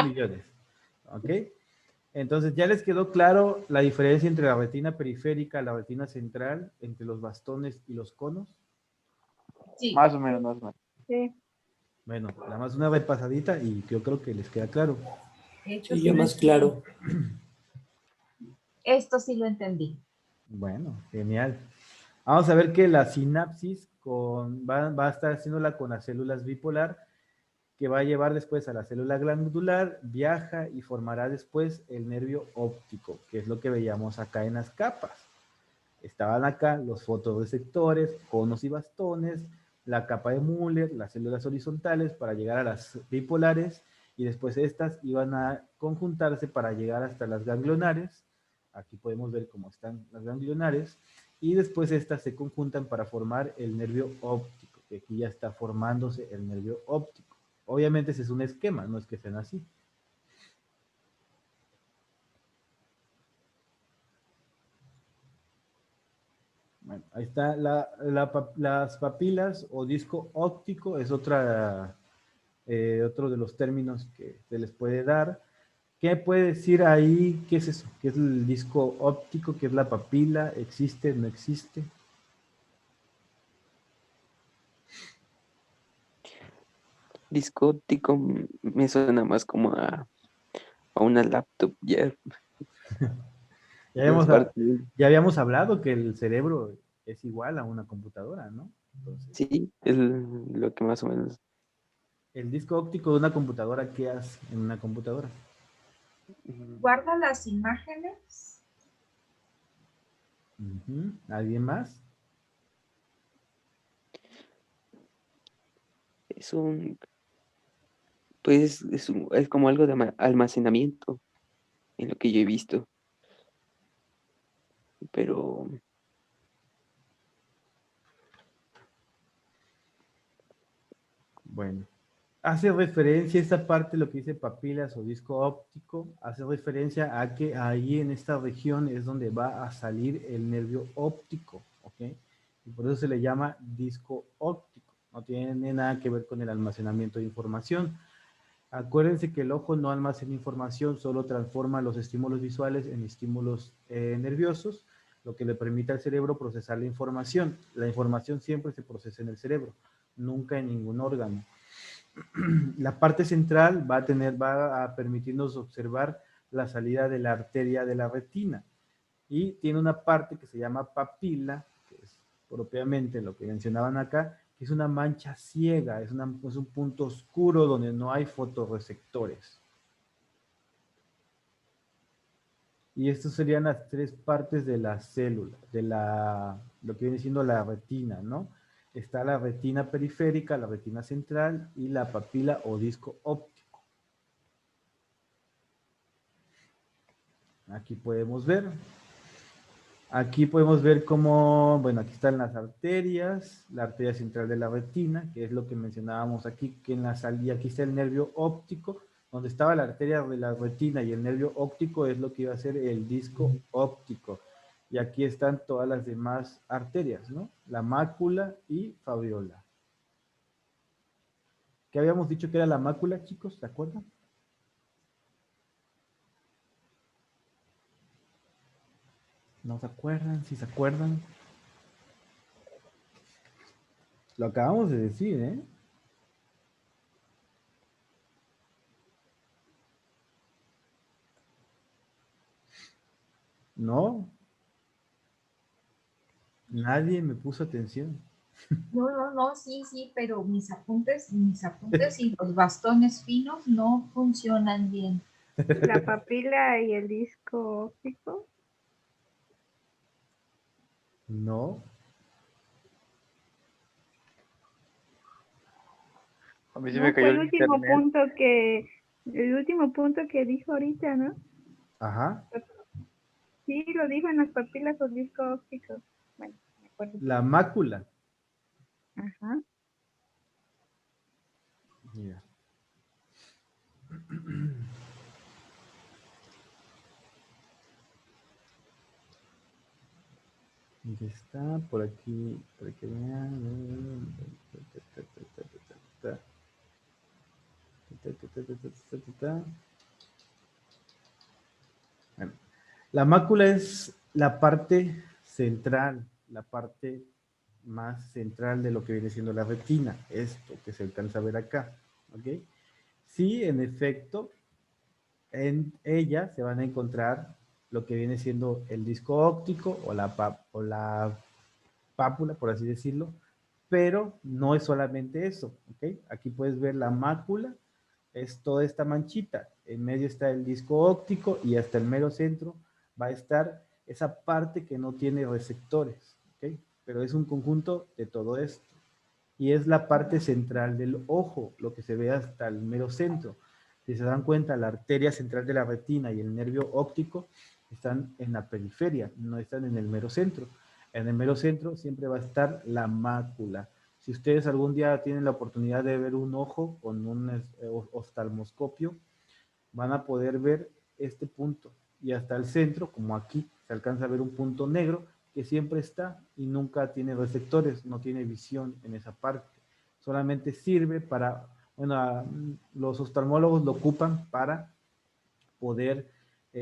millones. ¿Ok? Entonces, ¿ya les quedó claro la diferencia entre la retina periférica, la retina central, entre los bastones y los conos? Sí. Más o menos, más o menos. Sí. Bueno, nada más una repasadita y yo creo que les queda claro. De hecho, Sí, sí ya lo más entendí. claro. Esto sí lo entendí. Bueno, genial. Vamos a ver que la sinapsis va a estar haciéndola con las células bipolar, que va a llevar después a la célula glandular, viaja y formará después el nervio óptico, que es lo que veíamos acá en las capas. Estaban acá los fotorreceptores, conos y bastones, la capa de Müller, las células horizontales para llegar a las bipolares, y después estas iban a conjuntarse para llegar hasta las ganglionares. Aquí podemos ver cómo están las ganglionares, y después estas se conjuntan para formar el nervio óptico, que aquí ya está formándose el nervio óptico. Obviamente ese es un esquema, no es que sean así. Bueno, ahí está las papilas o disco óptico, es otro de los términos que se les puede dar. ¿Qué puede decir ahí? ¿Qué es eso? ¿Qué es el disco óptico? ¿Qué es la papila? ¿Existe? ¿No existe? Disco óptico me suena más como a una laptop, ya. Ya No es habíamos, parte de- ya habíamos hablado que el cerebro es igual a una computadora, ¿no? Entonces, Sí, es lo que más o menos. el disco óptico de una computadora, ¿qué hace en una computadora? Guarda las imágenes. Ujú. ¿Alguien más? Es pues es como algo de almacenamiento, en lo que yo he visto, pero Bueno. hace referencia, esta parte, lo que dice papilas o disco óptico, hace referencia a que ahí en esta región es donde va a salir el nervio óptico, ¿ok? Y por eso se le llama disco óptico. No tiene nada que ver con el almacenamiento de información. Acuérdense que el ojo no almacena información, solo transforma los estímulos visuales en estímulos nerviosos, lo que le permite al cerebro procesar la información. La información siempre se procesa en el cerebro, nunca en ningún órgano. La parte central va a permitirnos observar la salida de la arteria de la retina y tiene una parte que se llama papila, que es propiamente lo que mencionaban acá, que es una mancha ciega, es un punto oscuro donde no hay fotorreceptores. Y estas serían las tres partes de la célula, de lo que viene siendo la retina, ¿no? Está la retina periférica, la retina central y la papila o disco óptico. Aquí podemos ver. Aquí podemos ver cómo, bueno, aquí están las arterias, la arteria central de la retina, que es lo que mencionábamos aquí, que en la salida, aquí está el nervio óptico, donde estaba la arteria de la retina y el nervio óptico es lo que iba a ser el disco óptico. Y aquí están todas las demás arterias, ¿no? La mácula y fabiola. ¿Qué habíamos dicho que era la mácula, chicos? ¿Se acuerdan? ¿No se acuerdan? ¿Sí se acuerdan? Lo acabamos de decir, ¿eh? ¿No? Nadie me puso atención. No, sí, pero mis apuntes y los bastones finos no funcionan bien. La papila y el disco óptico. No. A mí se No, me fue cayó el el último internet. punto que dijo ahorita, ¿no? Ajá. Sí, lo dijo en las papilas o disco óptico. Bueno, me acuerdo. La mácula. Ajá. Mira. ¿Dónde está? Por aquí. Por aquí. Bueno, la mácula es la parte central, la parte más central de lo que viene siendo la retina, esto que se alcanza a ver acá, ¿ok? Sí, en efecto, en ella se van a encontrar lo que viene siendo el disco óptico o la pápula, por así decirlo, pero no es solamente eso, ¿ok? Aquí puedes ver la mácula, es toda esta manchita, en medio está el disco óptico y hasta el mero centro va a estar esa parte que no tiene receptores, ¿ok? Pero es un conjunto de todo esto. Y es la parte central del ojo, lo que se ve hasta el mero centro. Si se dan cuenta, la arteria central de la retina y el nervio óptico están en la periferia, no están en el mero centro. En el mero centro siempre va a estar la mácula. Si ustedes algún día tienen la oportunidad de ver un ojo con un oftalmoscopio, van a poder ver este punto. Y hasta el centro, como aquí, se alcanza a ver un punto negro que siempre está y nunca tiene receptores, no tiene visión en esa parte. Solamente sirve para, bueno, los oftalmólogos lo ocupan para poder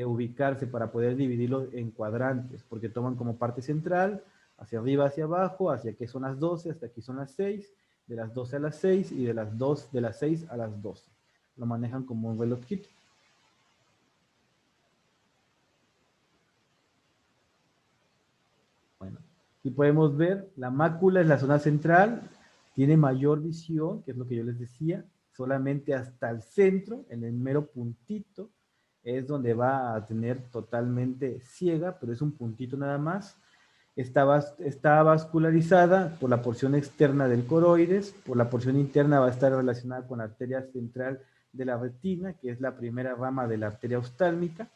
ubicarse, para poder dividirlo en cuadrantes, porque toman como parte central, hacia arriba, hacia abajo, hacia aquí son las 12, hasta aquí son las 6, de las 12 a las 6 y de las 6 a las 12. Lo manejan como un relojito. Bueno, aquí podemos ver, la mácula es la zona central, tiene mayor visión, que es lo que yo les decía, solamente hasta el centro, en el mero puntito, es donde va a tener totalmente ciega, pero es un puntito nada más. Está vascularizada por la porción externa del coroides, por la porción interna va a estar relacionada con la arteria central de la retina, que es la primera rama de la arteria oftálmica,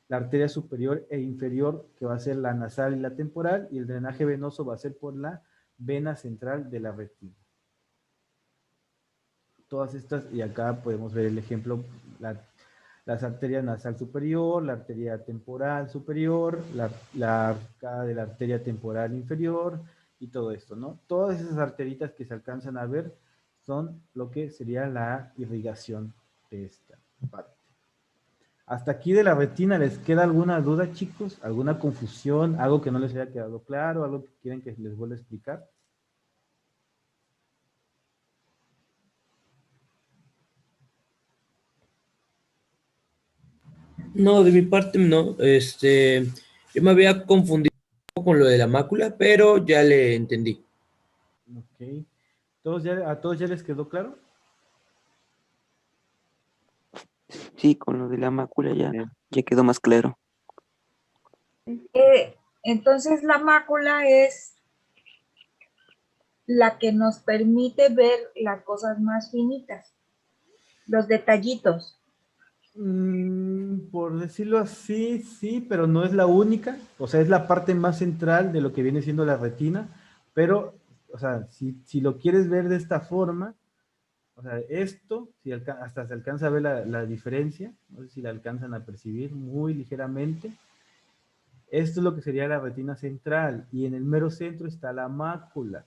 la arteria superior e inferior, que va a ser la nasal y la temporal, y el drenaje venoso va a ser por la vena central de la retina. todas estas, y acá podemos ver el ejemplo, las arterias nasal superior, la arteria temporal superior, la arcada de la arteria temporal inferior y todo esto, ¿no? Todas esas arteritas que se alcanzan a ver son lo que sería la irrigación de esta parte. ¿Hasta aquí de la retina les queda alguna duda, chicos? ¿Alguna confusión? ¿Algo que no les haya quedado claro? ¿Algo que quieren que les vuelva a explicar? No, de mi parte no. Yo me había confundido un poco con lo de la mácula, pero ya le entendí. Ok. ¿A todos ya les quedó claro? Sí, con lo de la mácula ya, Sí. ya quedó más claro. Entonces la mácula es la que nos permite ver las cosas más finitas, los detallitos. Por decirlo así, sí, pero no es la única. O sea, es la parte más central de lo que viene siendo la retina. Pero, o sea, si lo quieres ver de esta forma, o sea, esto, si hasta se alcanza a ver la diferencia, no sé si la alcanzan a percibir muy ligeramente. Esto es lo que sería la retina central. Y en el mero centro está la mácula.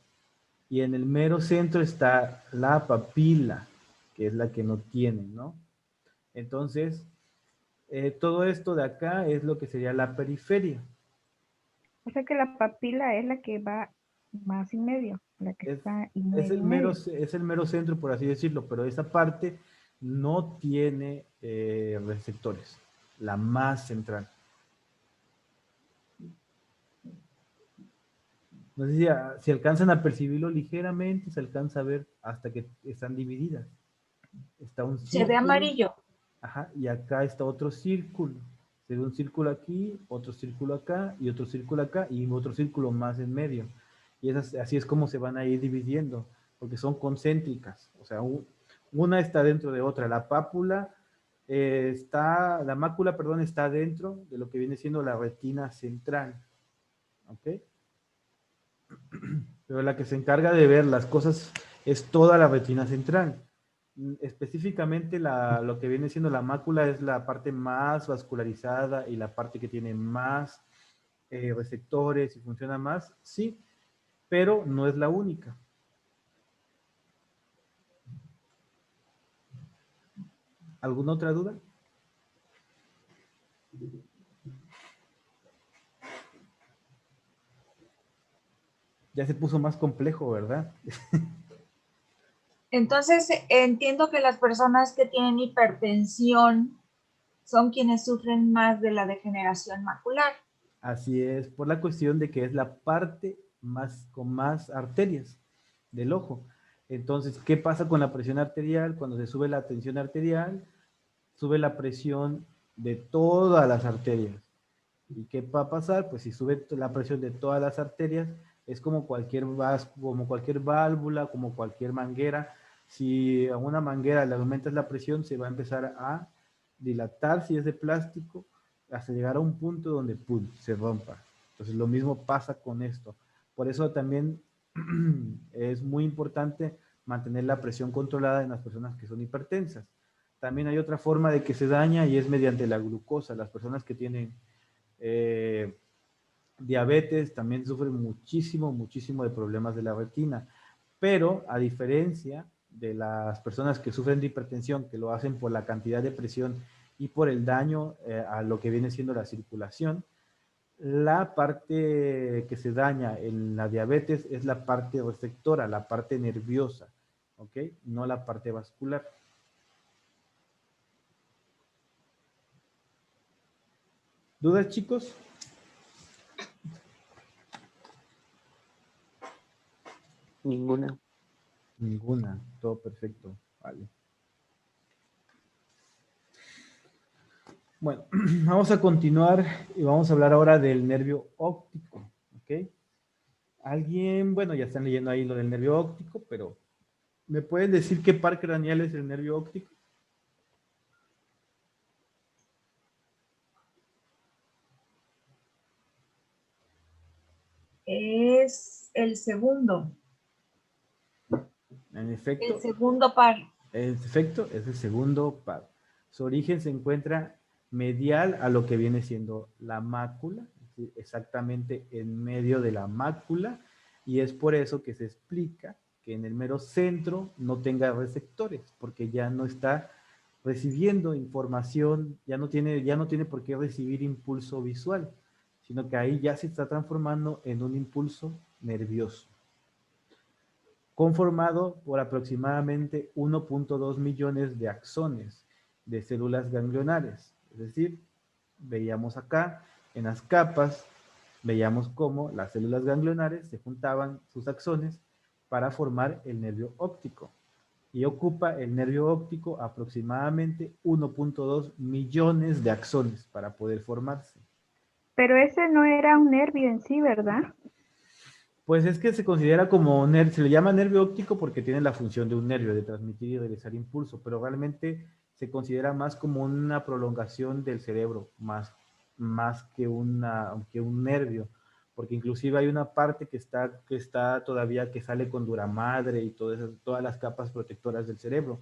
Y en el mero centro está la papila, que es la que no tiene, ¿no? Entonces, todo esto de acá es lo que sería la periferia. O sea que la papila es la que va más en medio, la que Es, está en medio, en medio. es el mero centro, por así decirlo, pero esa parte no tiene receptores, la más central. No sé si alcanzan a percibirlo ligeramente, se alcanza a ver hasta que están divididas. Está un Se ve círculo, amarillo. ajá, y acá está otro círculo. Se ve un círculo aquí, otro círculo acá, y otro círculo acá, y otro círculo más en medio. Y así es como se van a ir dividiendo, porque son concéntricas. O sea, una está dentro de otra. La pápula la mácula, perdón, está dentro de lo que viene siendo la retina central. ¿Ok? Pero la que se encarga de ver las cosas es toda la retina central. Específicamente lo que viene siendo la mácula es la parte más vascularizada y la parte que tiene más receptores y funciona más, sí, pero no es la única. ¿Alguna otra duda? Ya se puso más complejo, ¿verdad? Entonces entiendo que las personas que tienen hipertensión son quienes sufren más de la degeneración macular. Así es, por la cuestión de que es la parte con más arterias del ojo. Entonces, ¿qué pasa con la presión arterial? Cuando se sube la tensión arterial, sube la presión de todas las arterias. ¿Y qué va a pasar? Pues si sube la presión de todas las arterias, es como como cualquier válvula, como cualquier manguera. Si a una manguera le aumentas la presión, se va a empezar a dilatar si es de plástico, hasta llegar a un punto donde ¡pum!, se rompa. Entonces lo mismo pasa con esto. Por eso también es muy importante mantener la presión controlada en las personas que son hipertensas. También hay otra forma de que se daña y es mediante la glucosa. Las personas que tienen diabetes también sufren muchísimo, muchísimo de problemas de la retina. Pero a diferencia de las personas que sufren de hipertensión, que lo hacen por la cantidad de presión y por el daño a lo que viene siendo la circulación, la parte que se daña en la diabetes es la parte receptora, la parte nerviosa, ¿ok? No la parte vascular. ¿Dudas, chicos? Ninguna. Ninguna, todo perfecto, vale. Bueno, vamos a continuar y vamos a hablar ahora del nervio óptico, ¿ok? Alguien, bueno, ya están leyendo ahí lo del nervio óptico, pero ¿me pueden decir qué par craneal es el nervio óptico? Es el segundo En efecto, par. En efecto, es el segundo par. Su origen se encuentra medial a lo que viene siendo la mácula, exactamente en medio de la mácula, y es por eso que se explica que en el mero centro no tenga receptores, porque ya no está recibiendo información, ya no tiene por qué recibir impulso visual, sino que ahí ya se está transformando en un impulso nervioso, conformado por aproximadamente 1.2 millones de axones de células ganglionares. Es decir, veíamos acá en las capas, veíamos cómo las células ganglionares se juntaban sus axones para formar el nervio óptico. Y ocupa el nervio óptico aproximadamente 1.2 millones de axones para poder formarse. Pero ese no era un nervio en sí, ¿verdad? Pues es que se considera como, se le llama nervio óptico porque tiene la función de un nervio, de transmitir y realizar impulso, pero realmente se considera más como una prolongación del cerebro, más que un nervio, porque inclusive hay una parte que está todavía, que sale con duramadre y todas las capas protectoras del cerebro.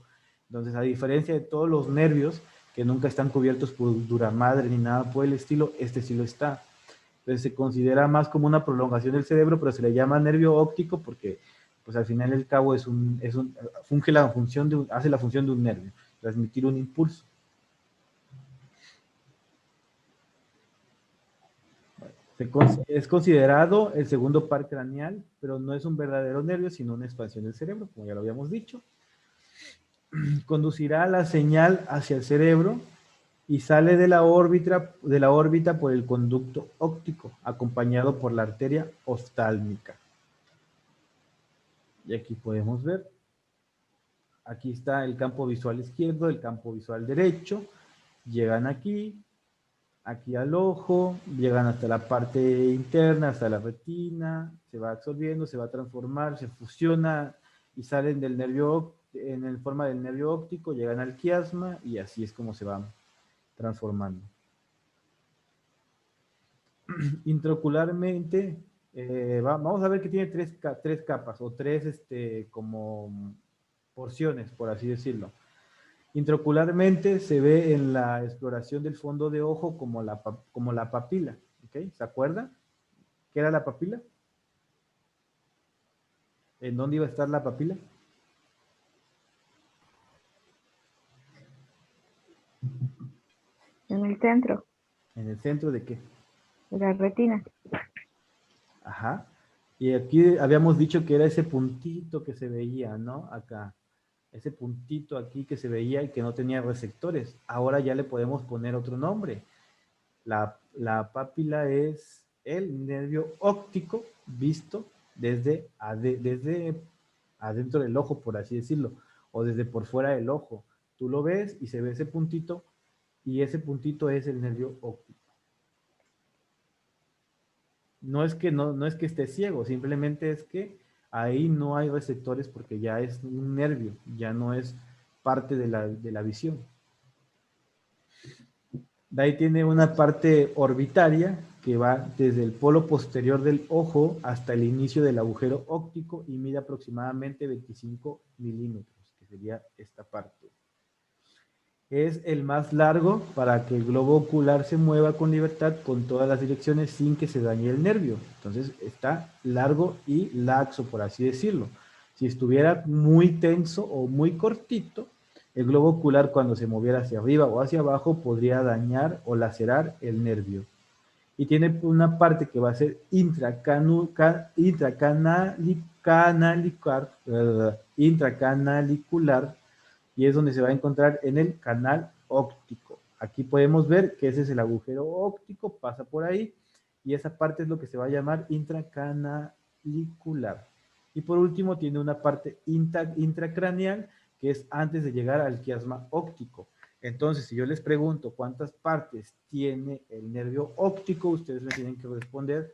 Entonces, a diferencia de todos los nervios que nunca están cubiertos por duramadre ni nada por el estilo, este sí lo está. Entonces se considera más como una prolongación del cerebro, pero se le llama nervio óptico porque, pues al final del cabo hace la función de un nervio, transmitir un impulso. Es considerado el segundo par craneal, pero no es un verdadero nervio, sino una expansión del cerebro, como ya lo habíamos dicho. Conducirá la señal hacia el cerebro y sale de la órbita por el conducto óptico, acompañado por la arteria oftálmica. Y aquí podemos ver, aquí está el campo visual izquierdo, el campo visual derecho, llegan aquí al ojo, llegan hasta la parte interna, hasta la retina, se va absorbiendo, se va a transformar, se fusiona y salen del nervio, en forma del nervio óptico, llegan al quiasma y así es como se van transformando. Intraocularmente, vamos a ver que tiene tres capas o tres como porciones, por así decirlo. Intraocularmente se ve en la exploración del fondo de ojo como la papila. ¿Okay? ¿Se acuerda? ¿Qué era la papila? ¿En dónde iba a estar la papila? En el centro, ¿En el centro de qué? de la retina. Ajá. Y aquí habíamos dicho que era ese puntito que se veía, ¿no? Acá. Ese puntito aquí que se veía y que no tenía receptores. Ahora ya le podemos poner otro nombre. La papila es el nervio óptico visto desde adentro del ojo, por así decirlo, o desde por fuera del ojo. Tú lo ves y se ve ese puntito, y ese puntito es el nervio óptico. No es que esté ciego, simplemente es que ahí no hay receptores porque ya es un nervio, ya no es parte de la visión. De ahí tiene una parte orbitaria que va desde el polo posterior del ojo hasta el inicio del agujero óptico y mide aproximadamente 25 milímetros, que sería esta parte. Es el más largo para que el globo ocular se mueva con libertad con todas las direcciones sin que se dañe el nervio. Entonces está largo y laxo, por así decirlo. Si estuviera muy tenso o muy cortito, el globo ocular cuando se moviera hacia arriba o hacia abajo podría dañar o lacerar el nervio. Y tiene una parte que va a ser intracanalicular, y es donde se va a encontrar en el canal óptico. Aquí podemos ver que ese es el agujero óptico, pasa por ahí, y esa parte es lo que se va a llamar intracanalicular. Y por último tiene una parte intracraneal, que es antes de llegar al quiasma óptico. Entonces, si yo les pregunto cuántas partes tiene el nervio óptico, ustedes me tienen que responder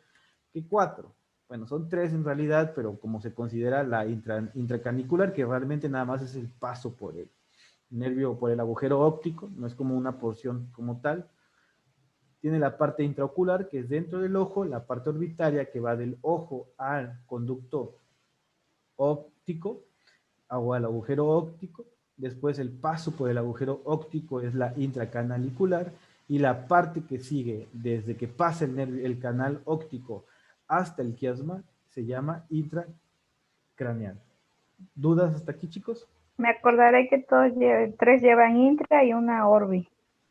que 4. Bueno, son 3 en realidad, pero como se considera la intracanicular, que realmente nada más es el paso por el nervio, por el agujero óptico, no es como una porción como tal. Tiene la parte intraocular, que es dentro del ojo, la parte orbitaria, que va del ojo al conducto óptico, o al agujero óptico, después el paso por el agujero óptico es la intracanalicular, y la parte que sigue desde que pasa el canal óptico hasta el quiasma se llama intracraneal. ¿Dudas hasta aquí, chicos? Me acordaré que tres llevan intra y una orbi.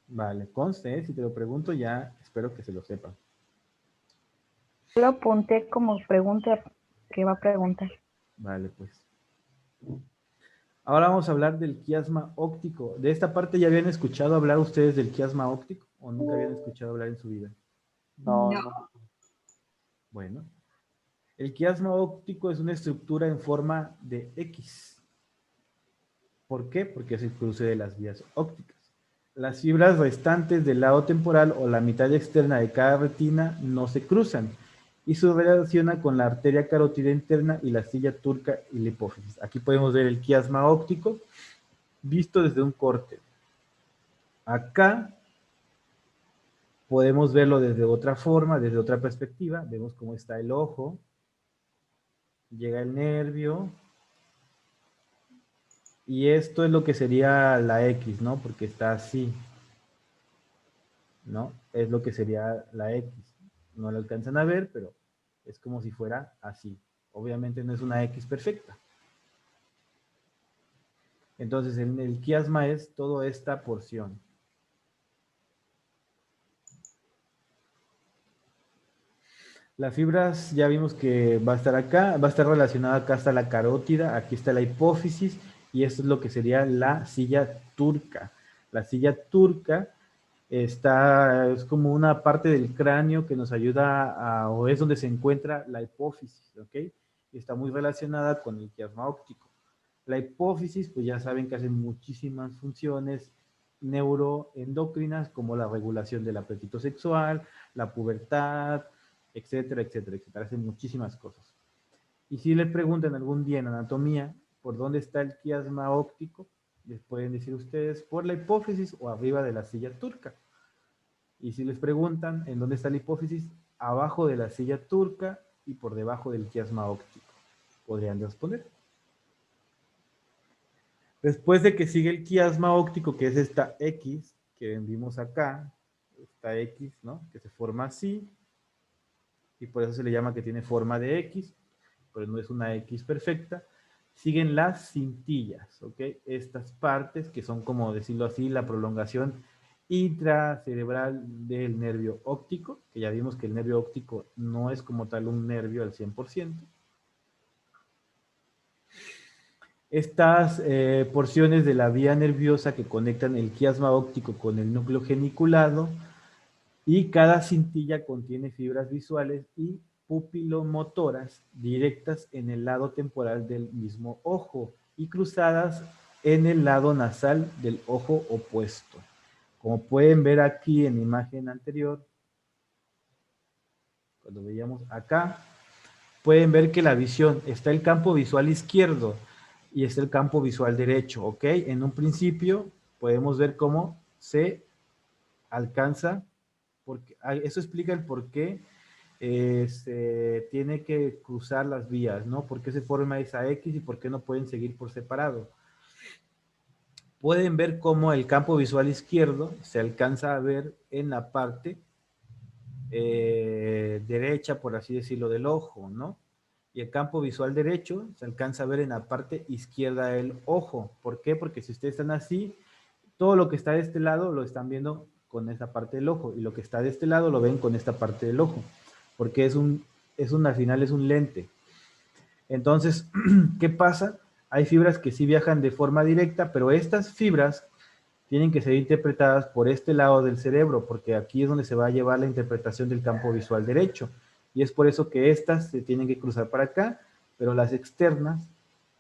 Vale, conste, si te lo pregunto ya espero que se lo sepan. Lo apunté como pregunta que va a preguntar. Vale, pues. Ahora vamos a hablar del quiasma óptico. ¿De esta parte ya habían escuchado hablar ustedes del quiasma óptico o nunca habían escuchado hablar en su vida? No, No. no. Bueno, el quiasma óptico es una estructura en forma de X. ¿Por qué? Porque es el cruce de las vías ópticas. Las fibras restantes del lado temporal o la mitad externa de cada retina no se cruzan y se relaciona con la arteria carótida interna y la silla turca y la hipófisis. Aquí podemos ver el quiasma óptico visto desde un corte. Acá podemos verlo desde otra forma, desde otra perspectiva. Vemos cómo está el ojo, llega el nervio, y esto es lo que sería la X, ¿no? Porque está así, ¿no? Es lo que sería la X. No lo alcanzan a ver, pero es como si fuera así. Obviamente no es una X perfecta. Entonces, el quiasma es toda esta porción. Las fibras, ya vimos que va a estar acá, va a estar relacionada acá hasta la carótida, aquí está la hipófisis, y esto es lo que sería la silla turca. La silla turca es como una parte del cráneo que nos ayuda o es donde se encuentra la hipófisis, ¿ok? Y está muy relacionada con el quiasma óptico. La hipófisis, pues ya saben que hace muchísimas funciones neuroendocrinas, como la regulación del apetito sexual, la pubertad, etcétera, etcétera, etcétera. Hace muchísimas cosas. Y si le preguntan algún día en anatomía por dónde está el quiasma óptico, les pueden decir ustedes por la hipófisis o arriba de la silla turca. Y si les preguntan en dónde está la hipófisis, abajo de la silla turca y por debajo del quiasma óptico, podrían responder. Después de que sigue el quiasma óptico, que es esta X que vimos acá, esta X, ¿no? Que se forma así, y por eso se le llama que tiene forma de X, pero no es una X perfecta. Siguen las cintillas, ¿ok? Estas partes que son, como decirlo así, la prolongación intracerebral del nervio óptico, que ya vimos que el nervio óptico no es como tal un nervio al 100%. Estas porciones de la vía nerviosa que conectan el quiasma óptico con el núcleo geniculado, y cada cintilla contiene fibras visuales y pupilomotoras directas en el lado temporal del mismo ojo y cruzadas en el lado nasal del ojo opuesto. Como pueden ver aquí en la imagen anterior, cuando veíamos acá, pueden ver que la visión, está el campo visual izquierdo y está el campo visual derecho, ¿ok? En un principio podemos ver cómo se alcanza, porque eso explica el por qué se tiene que cruzar las vías, ¿no? ¿Por qué se forma esa X y por qué no pueden seguir por separado? Pueden ver cómo el campo visual izquierdo se alcanza a ver en la parte derecha, por así decirlo, del ojo, ¿no? Y el campo visual derecho se alcanza a ver en la parte izquierda del ojo. ¿Por qué? Porque si ustedes están así, todo lo que está de este lado lo están viendo con esta parte del ojo, y lo que está de este lado lo ven con esta parte del ojo, porque al final es un lente. Entonces, ¿qué pasa? Hay fibras que sí viajan de forma directa, pero estas fibras tienen que ser interpretadas por este lado del cerebro, porque aquí es donde se va a llevar la interpretación del campo visual derecho. Y es por eso que estas se tienen que cruzar para acá, pero las externas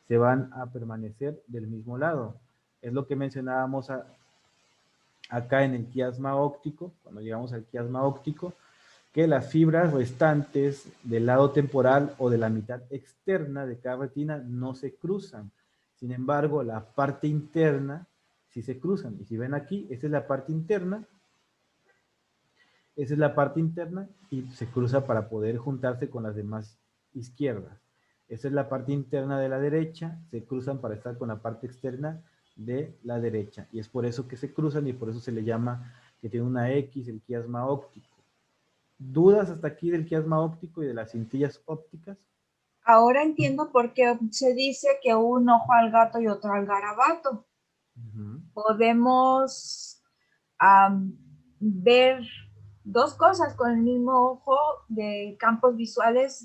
se van a permanecer del mismo lado. Es lo que mencionábamos acá en el quiasma óptico, cuando llegamos al quiasma óptico, que las fibras restantes del lado temporal o de la mitad externa de cada retina no se cruzan. Sin embargo, la parte interna sí se cruzan. Y si ven aquí, esta es la parte interna. Esa es la parte interna y se cruza para poder juntarse con las demás izquierdas. Esa es la parte interna de la derecha, se cruzan para estar con la parte externa de la derecha. Y es por eso que se cruzan y por eso se le llama que tiene una X el quiasma óptico. ¿Dudas hasta aquí del quiasma óptico y de las cintillas ópticas? Ahora entiendo por qué se dice que un ojo al gato y otro al garabato. Podemos ver dos cosas con el mismo ojo de campos visuales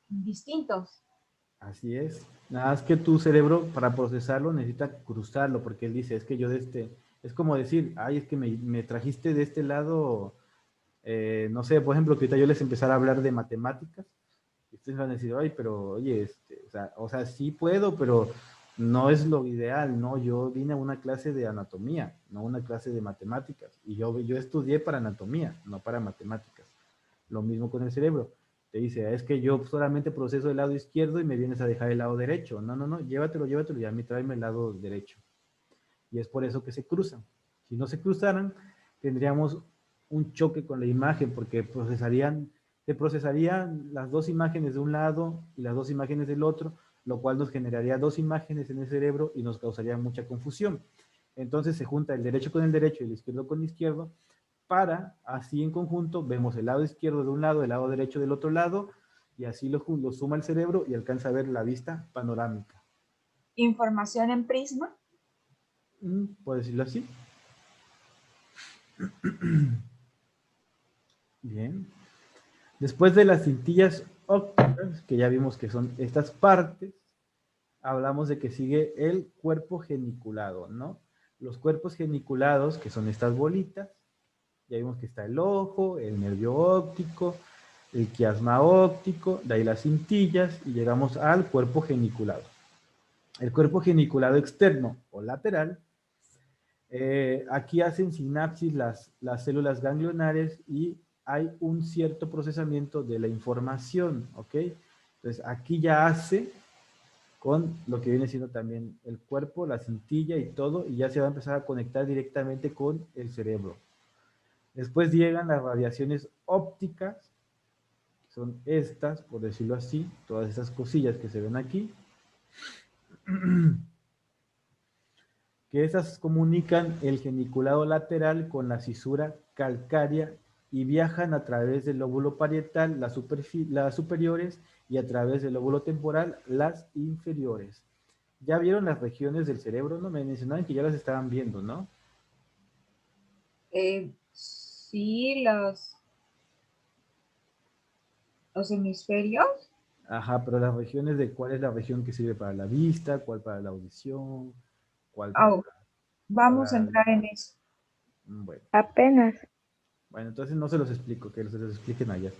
distintos. Así es. Nada más que tu cerebro, para procesarlo, necesita cruzarlo, porque él dice, es que yo de es como decir, ay, es que me trajiste de este lado, no sé, por ejemplo, que ahorita yo les empezara a hablar de matemáticas, y ustedes van a decir, ay, pero, oye, o sea, sí puedo, pero no es lo ideal, ¿no? Yo vine a una clase de anatomía, no una clase de matemáticas, y yo estudié para anatomía, no para matemáticas. Lo mismo con el cerebro. Te dice, es que yo solamente proceso el lado izquierdo y me vienes a dejar el lado derecho. No, no, no, llévatelo, y a mí tráeme el lado derecho. Y es por eso que se cruzan. Si no se cruzaran, tendríamos un choque con la imagen, porque se procesarían las dos imágenes de un lado y las dos imágenes del otro, lo cual nos generaría dos imágenes en el cerebro y nos causaría mucha confusión. Entonces se junta el derecho con el derecho y el izquierdo con el izquierdo, para así en conjunto vemos el lado izquierdo de un lado, el lado derecho del otro lado, y así lo suma el cerebro y alcanza a ver la vista panorámica. Información en prisma. ¿Puedo decirlo así? Bien. Después de las cintillas ópticas, que ya vimos que son estas partes, hablamos de que sigue el cuerpo geniculado, ¿no? Los cuerpos geniculados, que son estas bolitas, ya vimos que está el ojo, el nervio óptico, el quiasma óptico, de ahí las cintillas, y llegamos al cuerpo geniculado. El cuerpo geniculado externo o lateral, aquí hacen sinapsis las células ganglionares y hay un cierto procesamiento de la información, ¿ok? Entonces aquí ya hace con lo que viene siendo también el cuerpo, la cintilla y todo, y ya se va a empezar a conectar directamente con el cerebro. Después llegan las radiaciones ópticas, que son estas, por decirlo así, todas estas cosillas que se ven aquí, que esas comunican el geniculado lateral con la cisura calcárea y viajan a través del lóbulo parietal, las superiores, y a través del lóbulo temporal, las inferiores. ¿Ya vieron las regiones del cerebro? No me mencionaban que ya las estaban viendo, ¿no? Sí, los hemisferios. Ajá, pero las regiones de cuál es la región que sirve para la vista, cuál para la audición, cuál para... Vamos a entrar en eso. Bueno. Apenas. Bueno, entonces no se los explico, que se los expliquen allá.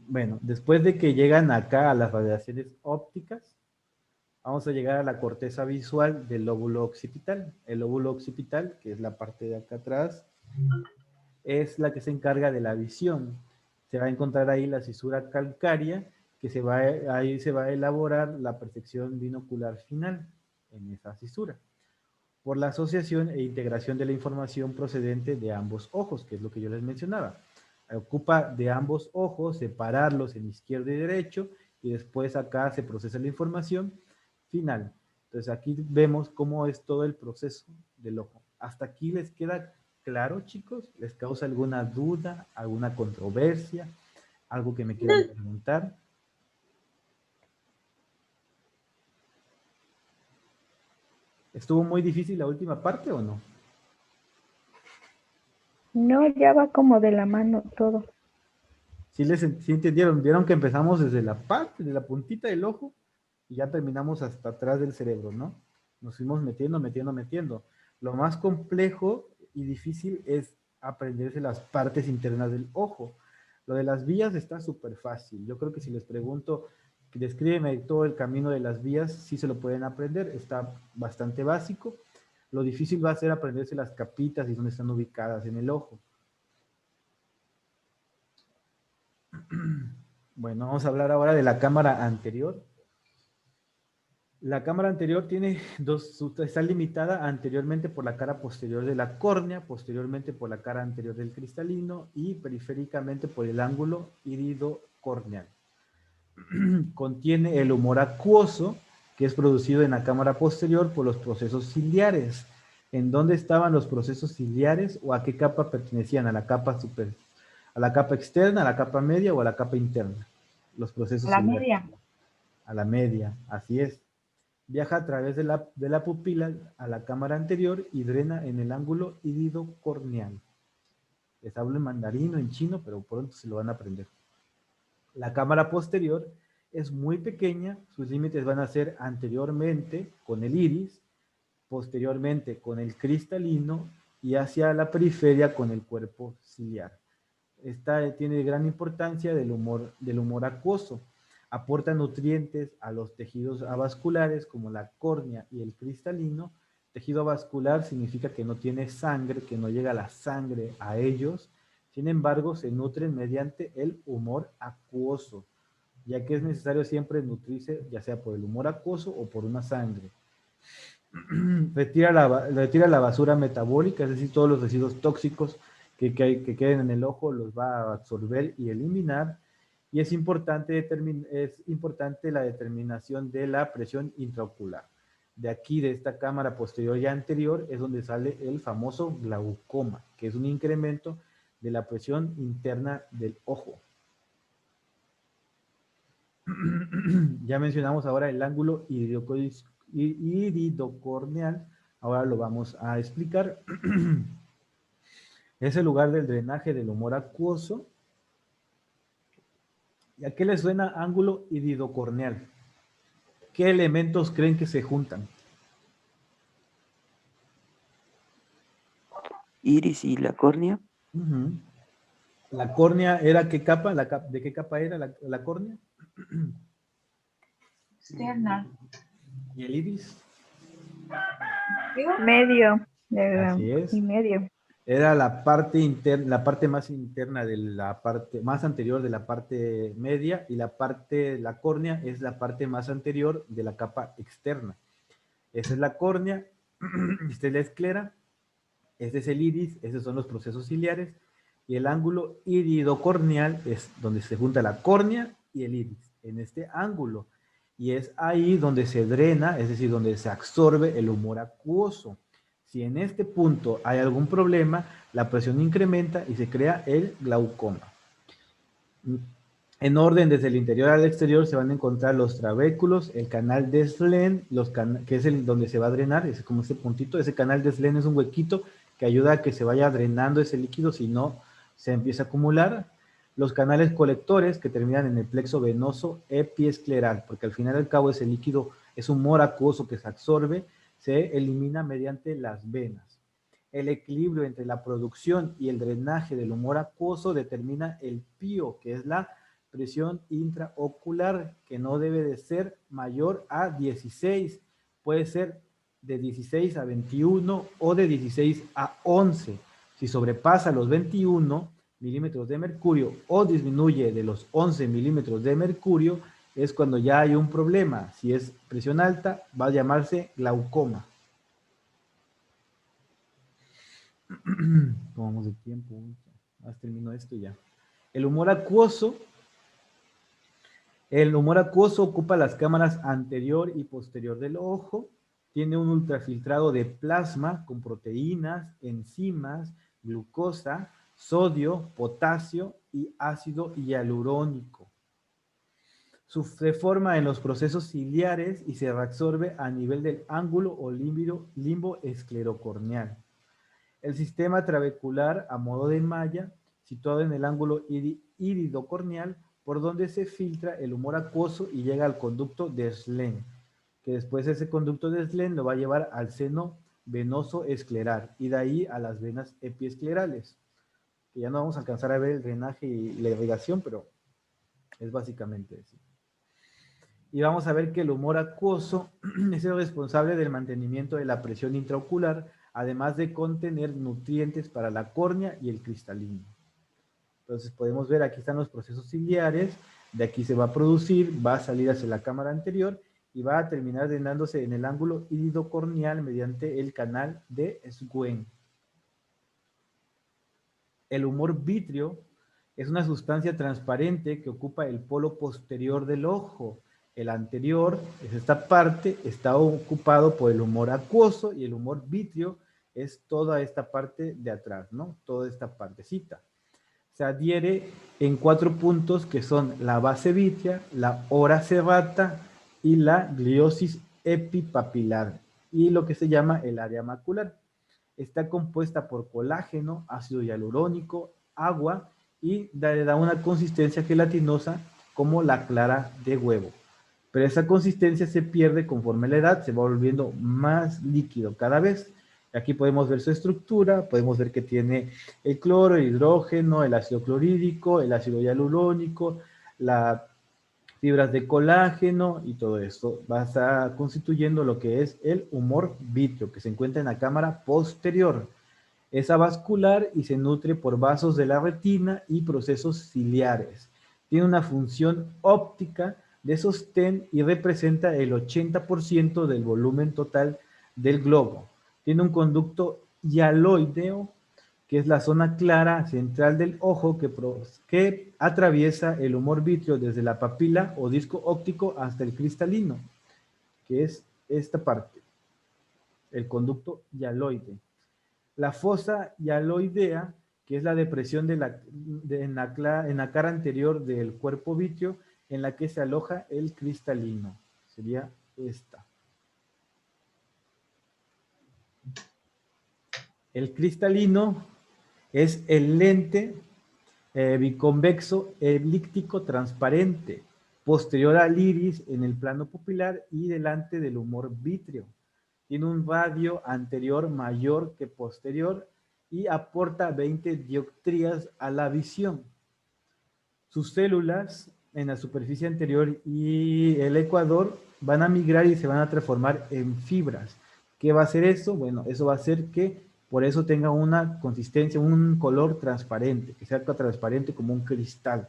Bueno, después de que llegan acá a las radiaciones ópticas, vamos a llegar a la corteza visual del lóbulo occipital. El lóbulo occipital, que es la parte de acá atrás, es la que se encarga de la visión. Se va a encontrar ahí la cisura calcárea, que ahí se va a elaborar la percepción binocular final en esa cisura, por la asociación e integración de la información procedente de ambos ojos, que es lo que yo les mencionaba. Ocupa de ambos ojos separarlos en izquierdo y derecho, y después acá se procesa la información final. Entonces aquí vemos cómo es todo el proceso del ojo. ¿Hasta aquí les queda claro, chicos? ¿Les causa alguna duda, alguna controversia, algo que me quieran preguntar? ¿Estuvo muy difícil la última parte o no? No, ya va como de la mano todo. ¿Sí entendieron? Vieron que empezamos desde la parte, de la puntita del ojo, y ya terminamos hasta atrás del cerebro, ¿no? Nos fuimos metiendo. Lo más complejo y difícil es aprenderse las partes internas del ojo. Lo de las vías está súper fácil. Yo creo que si les pregunto, descríbeme todo el camino de las vías, sí se lo pueden aprender. Está bastante básico. Lo difícil va a ser aprenderse las capitas y dónde están ubicadas en el ojo. Bueno, vamos a hablar ahora de la cámara anterior. La cámara anterior tiene está limitada anteriormente por la cara posterior de la córnea, posteriormente por la cara anterior del cristalino y periféricamente por el ángulo iridocorneal. contiene el humor acuoso, que es producido en la cámara posterior por los procesos ciliares. ¿En dónde estaban los procesos ciliares o a qué capa pertenecían? ¿A la capa a la capa externa, a la capa media o a la capa interna? Los procesos La ciliares. media. A la media, así es. Viaja a través de la pupila a la cámara anterior y drena en el ángulo iridocorneal. Les hablo en mandarín o en chino, pero pronto se lo van a aprender. La cámara posterior es muy pequeña, sus límites van a ser anteriormente con el iris, posteriormente con el cristalino y hacia la periferia con el cuerpo ciliar. Esta tiene gran importancia del humor acuoso. Aporta nutrientes a los tejidos avasculares como la córnea y el cristalino. Tejido avascular significa que no tiene sangre, que no llega la sangre a ellos. Sin embargo, se nutren mediante el humor acuoso, ya que es necesario siempre nutrirse ya sea por el humor acuoso o por una sangre. Retira la basura metabólica, es decir, todos los residuos tóxicos que queden en el ojo los va a absorber y eliminar. Y es importante la determinación de la presión intraocular. De aquí, de esta cámara posterior y anterior, es donde sale el famoso glaucoma, que es un incremento de la presión interna del ojo. Ya mencionamos ahora el ángulo iridocorneal, ahora lo vamos a explicar. Es el lugar del drenaje del humor acuoso. ¿Y a qué le suena ángulo iridocorneal? ¿Qué elementos creen que se juntan? Iris y la córnea. Uh-huh. ¿La córnea era qué capa? ¿De qué capa era la córnea? Externa. ¿Y el iris? ¿Digo? Medio. Así es. Y medio. Era la parte interna, la parte más interna de la parte más anterior de la parte media, y la córnea es la parte más anterior de la capa externa. Esa es la córnea, esta es la esclera, este es el iris, esos son los procesos ciliares, y el ángulo iridocorneal es donde se junta la córnea y el iris, en este ángulo, y es ahí donde se drena, es decir, donde se absorbe el humor acuoso. Si en este punto hay algún problema, la presión incrementa y se crea el glaucoma. En orden desde el interior al exterior se van a encontrar los trabéculos, el canal de Slen, que es donde se va a drenar, es como este puntito. Ese canal de Slen es un huequito que ayuda a que se vaya drenando ese líquido, si no se empieza a acumular. Los canales colectores que terminan en el plexo venoso epiescleral, porque al final y al cabo ese líquido es un humor acuoso que se absorbe, se elimina mediante las venas. El equilibrio entre la producción y el drenaje del humor acuoso determina el PIO, que es la presión intraocular, que no debe de ser mayor a 16, puede ser de 16 a 21 o de 16 a 11. Si sobrepasa los 21 milímetros de mercurio o disminuye de los 11 milímetros de mercurio, es cuando ya hay un problema. Si es presión alta, va a llamarse glaucoma. Tomamos el tiempo. Termino esto ya. El humor acuoso ocupa las cámaras anterior y posterior del ojo. Tiene un ultrafiltrado de plasma con proteínas, enzimas, glucosa, sodio, potasio y ácido hialurónico. Se forma en los procesos ciliares y se reabsorbe a nivel del ángulo o limbo esclerocorneal. El sistema trabecular a modo de malla, situado en el ángulo iridocorneal, por donde se filtra el humor acuoso y llega al conducto de Slen, que después ese conducto de Slen lo va a llevar al seno venoso escleral y de ahí a las venas epiesclerales, que ya no vamos a alcanzar a ver el drenaje y la irrigación, pero es básicamente eso. Y vamos a ver que el humor acuoso es el responsable del mantenimiento de la presión intraocular, además de contener nutrientes para la córnea y el cristalino. Entonces podemos ver, aquí están los procesos ciliares, de aquí se va a producir, va a salir hacia la cámara anterior y va a terminar drenándose en el ángulo iridocorneal mediante el canal de Schwenk. El humor vítreo Es una sustancia transparente que ocupa el polo posterior del ojo. El anterior, es esta parte, está ocupado por el humor acuoso y el humor vítreo es toda esta parte de atrás, ¿no? Toda esta partecita. Se adhiere en 4 puntos que son la base vítrea, la ora serrata y la gliosis epipapilar y lo que se llama el área macular. Está compuesta por colágeno, ácido hialurónico, agua y le da una consistencia gelatinosa como la clara de huevo. Pero esa consistencia se pierde conforme la edad, se va volviendo más líquido cada vez. Aquí podemos ver su estructura, podemos ver que tiene el cloro, el hidrógeno, el ácido clorhídrico, el ácido hialurónico, las fibras de colágeno y todo esto va a estar constituyendo lo que es el humor vítreo, que se encuentra en la cámara posterior. Es avascular y se nutre por vasos de la retina y procesos ciliares. Tiene una función óptica de sostén y representa el 80% del volumen total del globo. Tiene un conducto hialoideo, que es la zona clara central del ojo que atraviesa el humor vítreo desde la papila o disco óptico hasta el cristalino, que es esta parte, el conducto hialoide. La fosa hialoidea, que es la depresión en la cara anterior del cuerpo vítreo, en la que se aloja el cristalino. Sería esta. El cristalino es el lente biconvexo elíptico transparente, posterior al iris en el plano pupilar y delante del humor vítreo. Tiene un radio anterior mayor que posterior y aporta 20 dioptrías a la visión. Sus células en la superficie anterior y el ecuador van a migrar y se van a transformar en fibras. ¿Qué va a hacer eso? Bueno, eso va a hacer que por eso tenga una consistencia, un color transparente, que sea transparente como un cristal.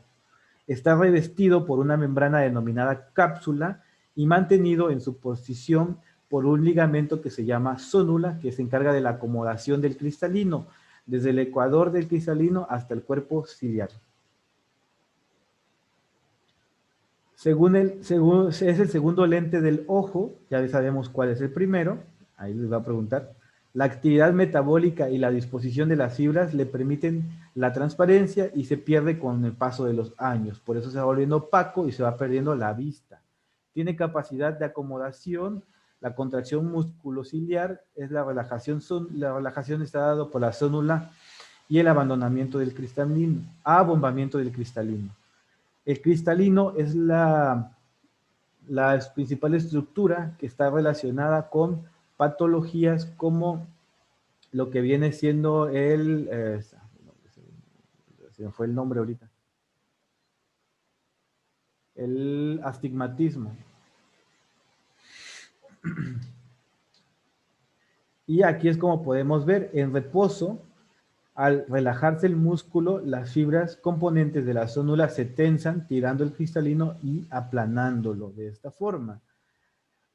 Está revestido por una membrana denominada cápsula y mantenido en su posición por un ligamento que se llama zónula, que se encarga de la acomodación del cristalino, desde el ecuador del cristalino hasta el cuerpo ciliar. Es el segundo lente del ojo, ya sabemos cuál es el primero, ahí les va a preguntar. La actividad metabólica y la disposición de las fibras le permiten la transparencia y se pierde con el paso de los años, por eso se va volviendo opaco y se va perdiendo la vista. Tiene capacidad de acomodación, la contracción musculociliar es la relajación está dado por la zónula y el abandonamiento del cristalino, abombamiento del cristalino. El cristalino es la principal estructura que está relacionada con patologías como lo que viene siendo se me fue el nombre ahorita, el astigmatismo. Y aquí es como podemos ver, en reposo, al relajarse el músculo, las fibras componentes de la zónula se tensan, tirando el cristalino y aplanándolo de esta forma.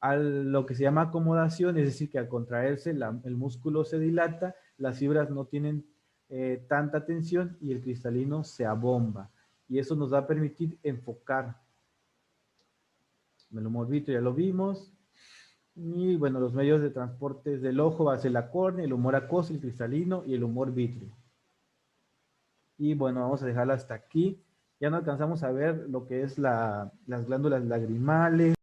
A lo que se llama acomodación, es decir, que al contraerse el músculo se dilata, las fibras no tienen tanta tensión y el cristalino se abomba. Y eso nos va a permitir enfocar. El humor vítreo ya lo vimos. Y bueno, los medios de transporte del ojo va a ser la córnea, el humor acuoso, el cristalino y el humor vítreo. Y bueno, vamos a dejarlo hasta aquí. Ya no alcanzamos a ver lo que es las glándulas lagrimales.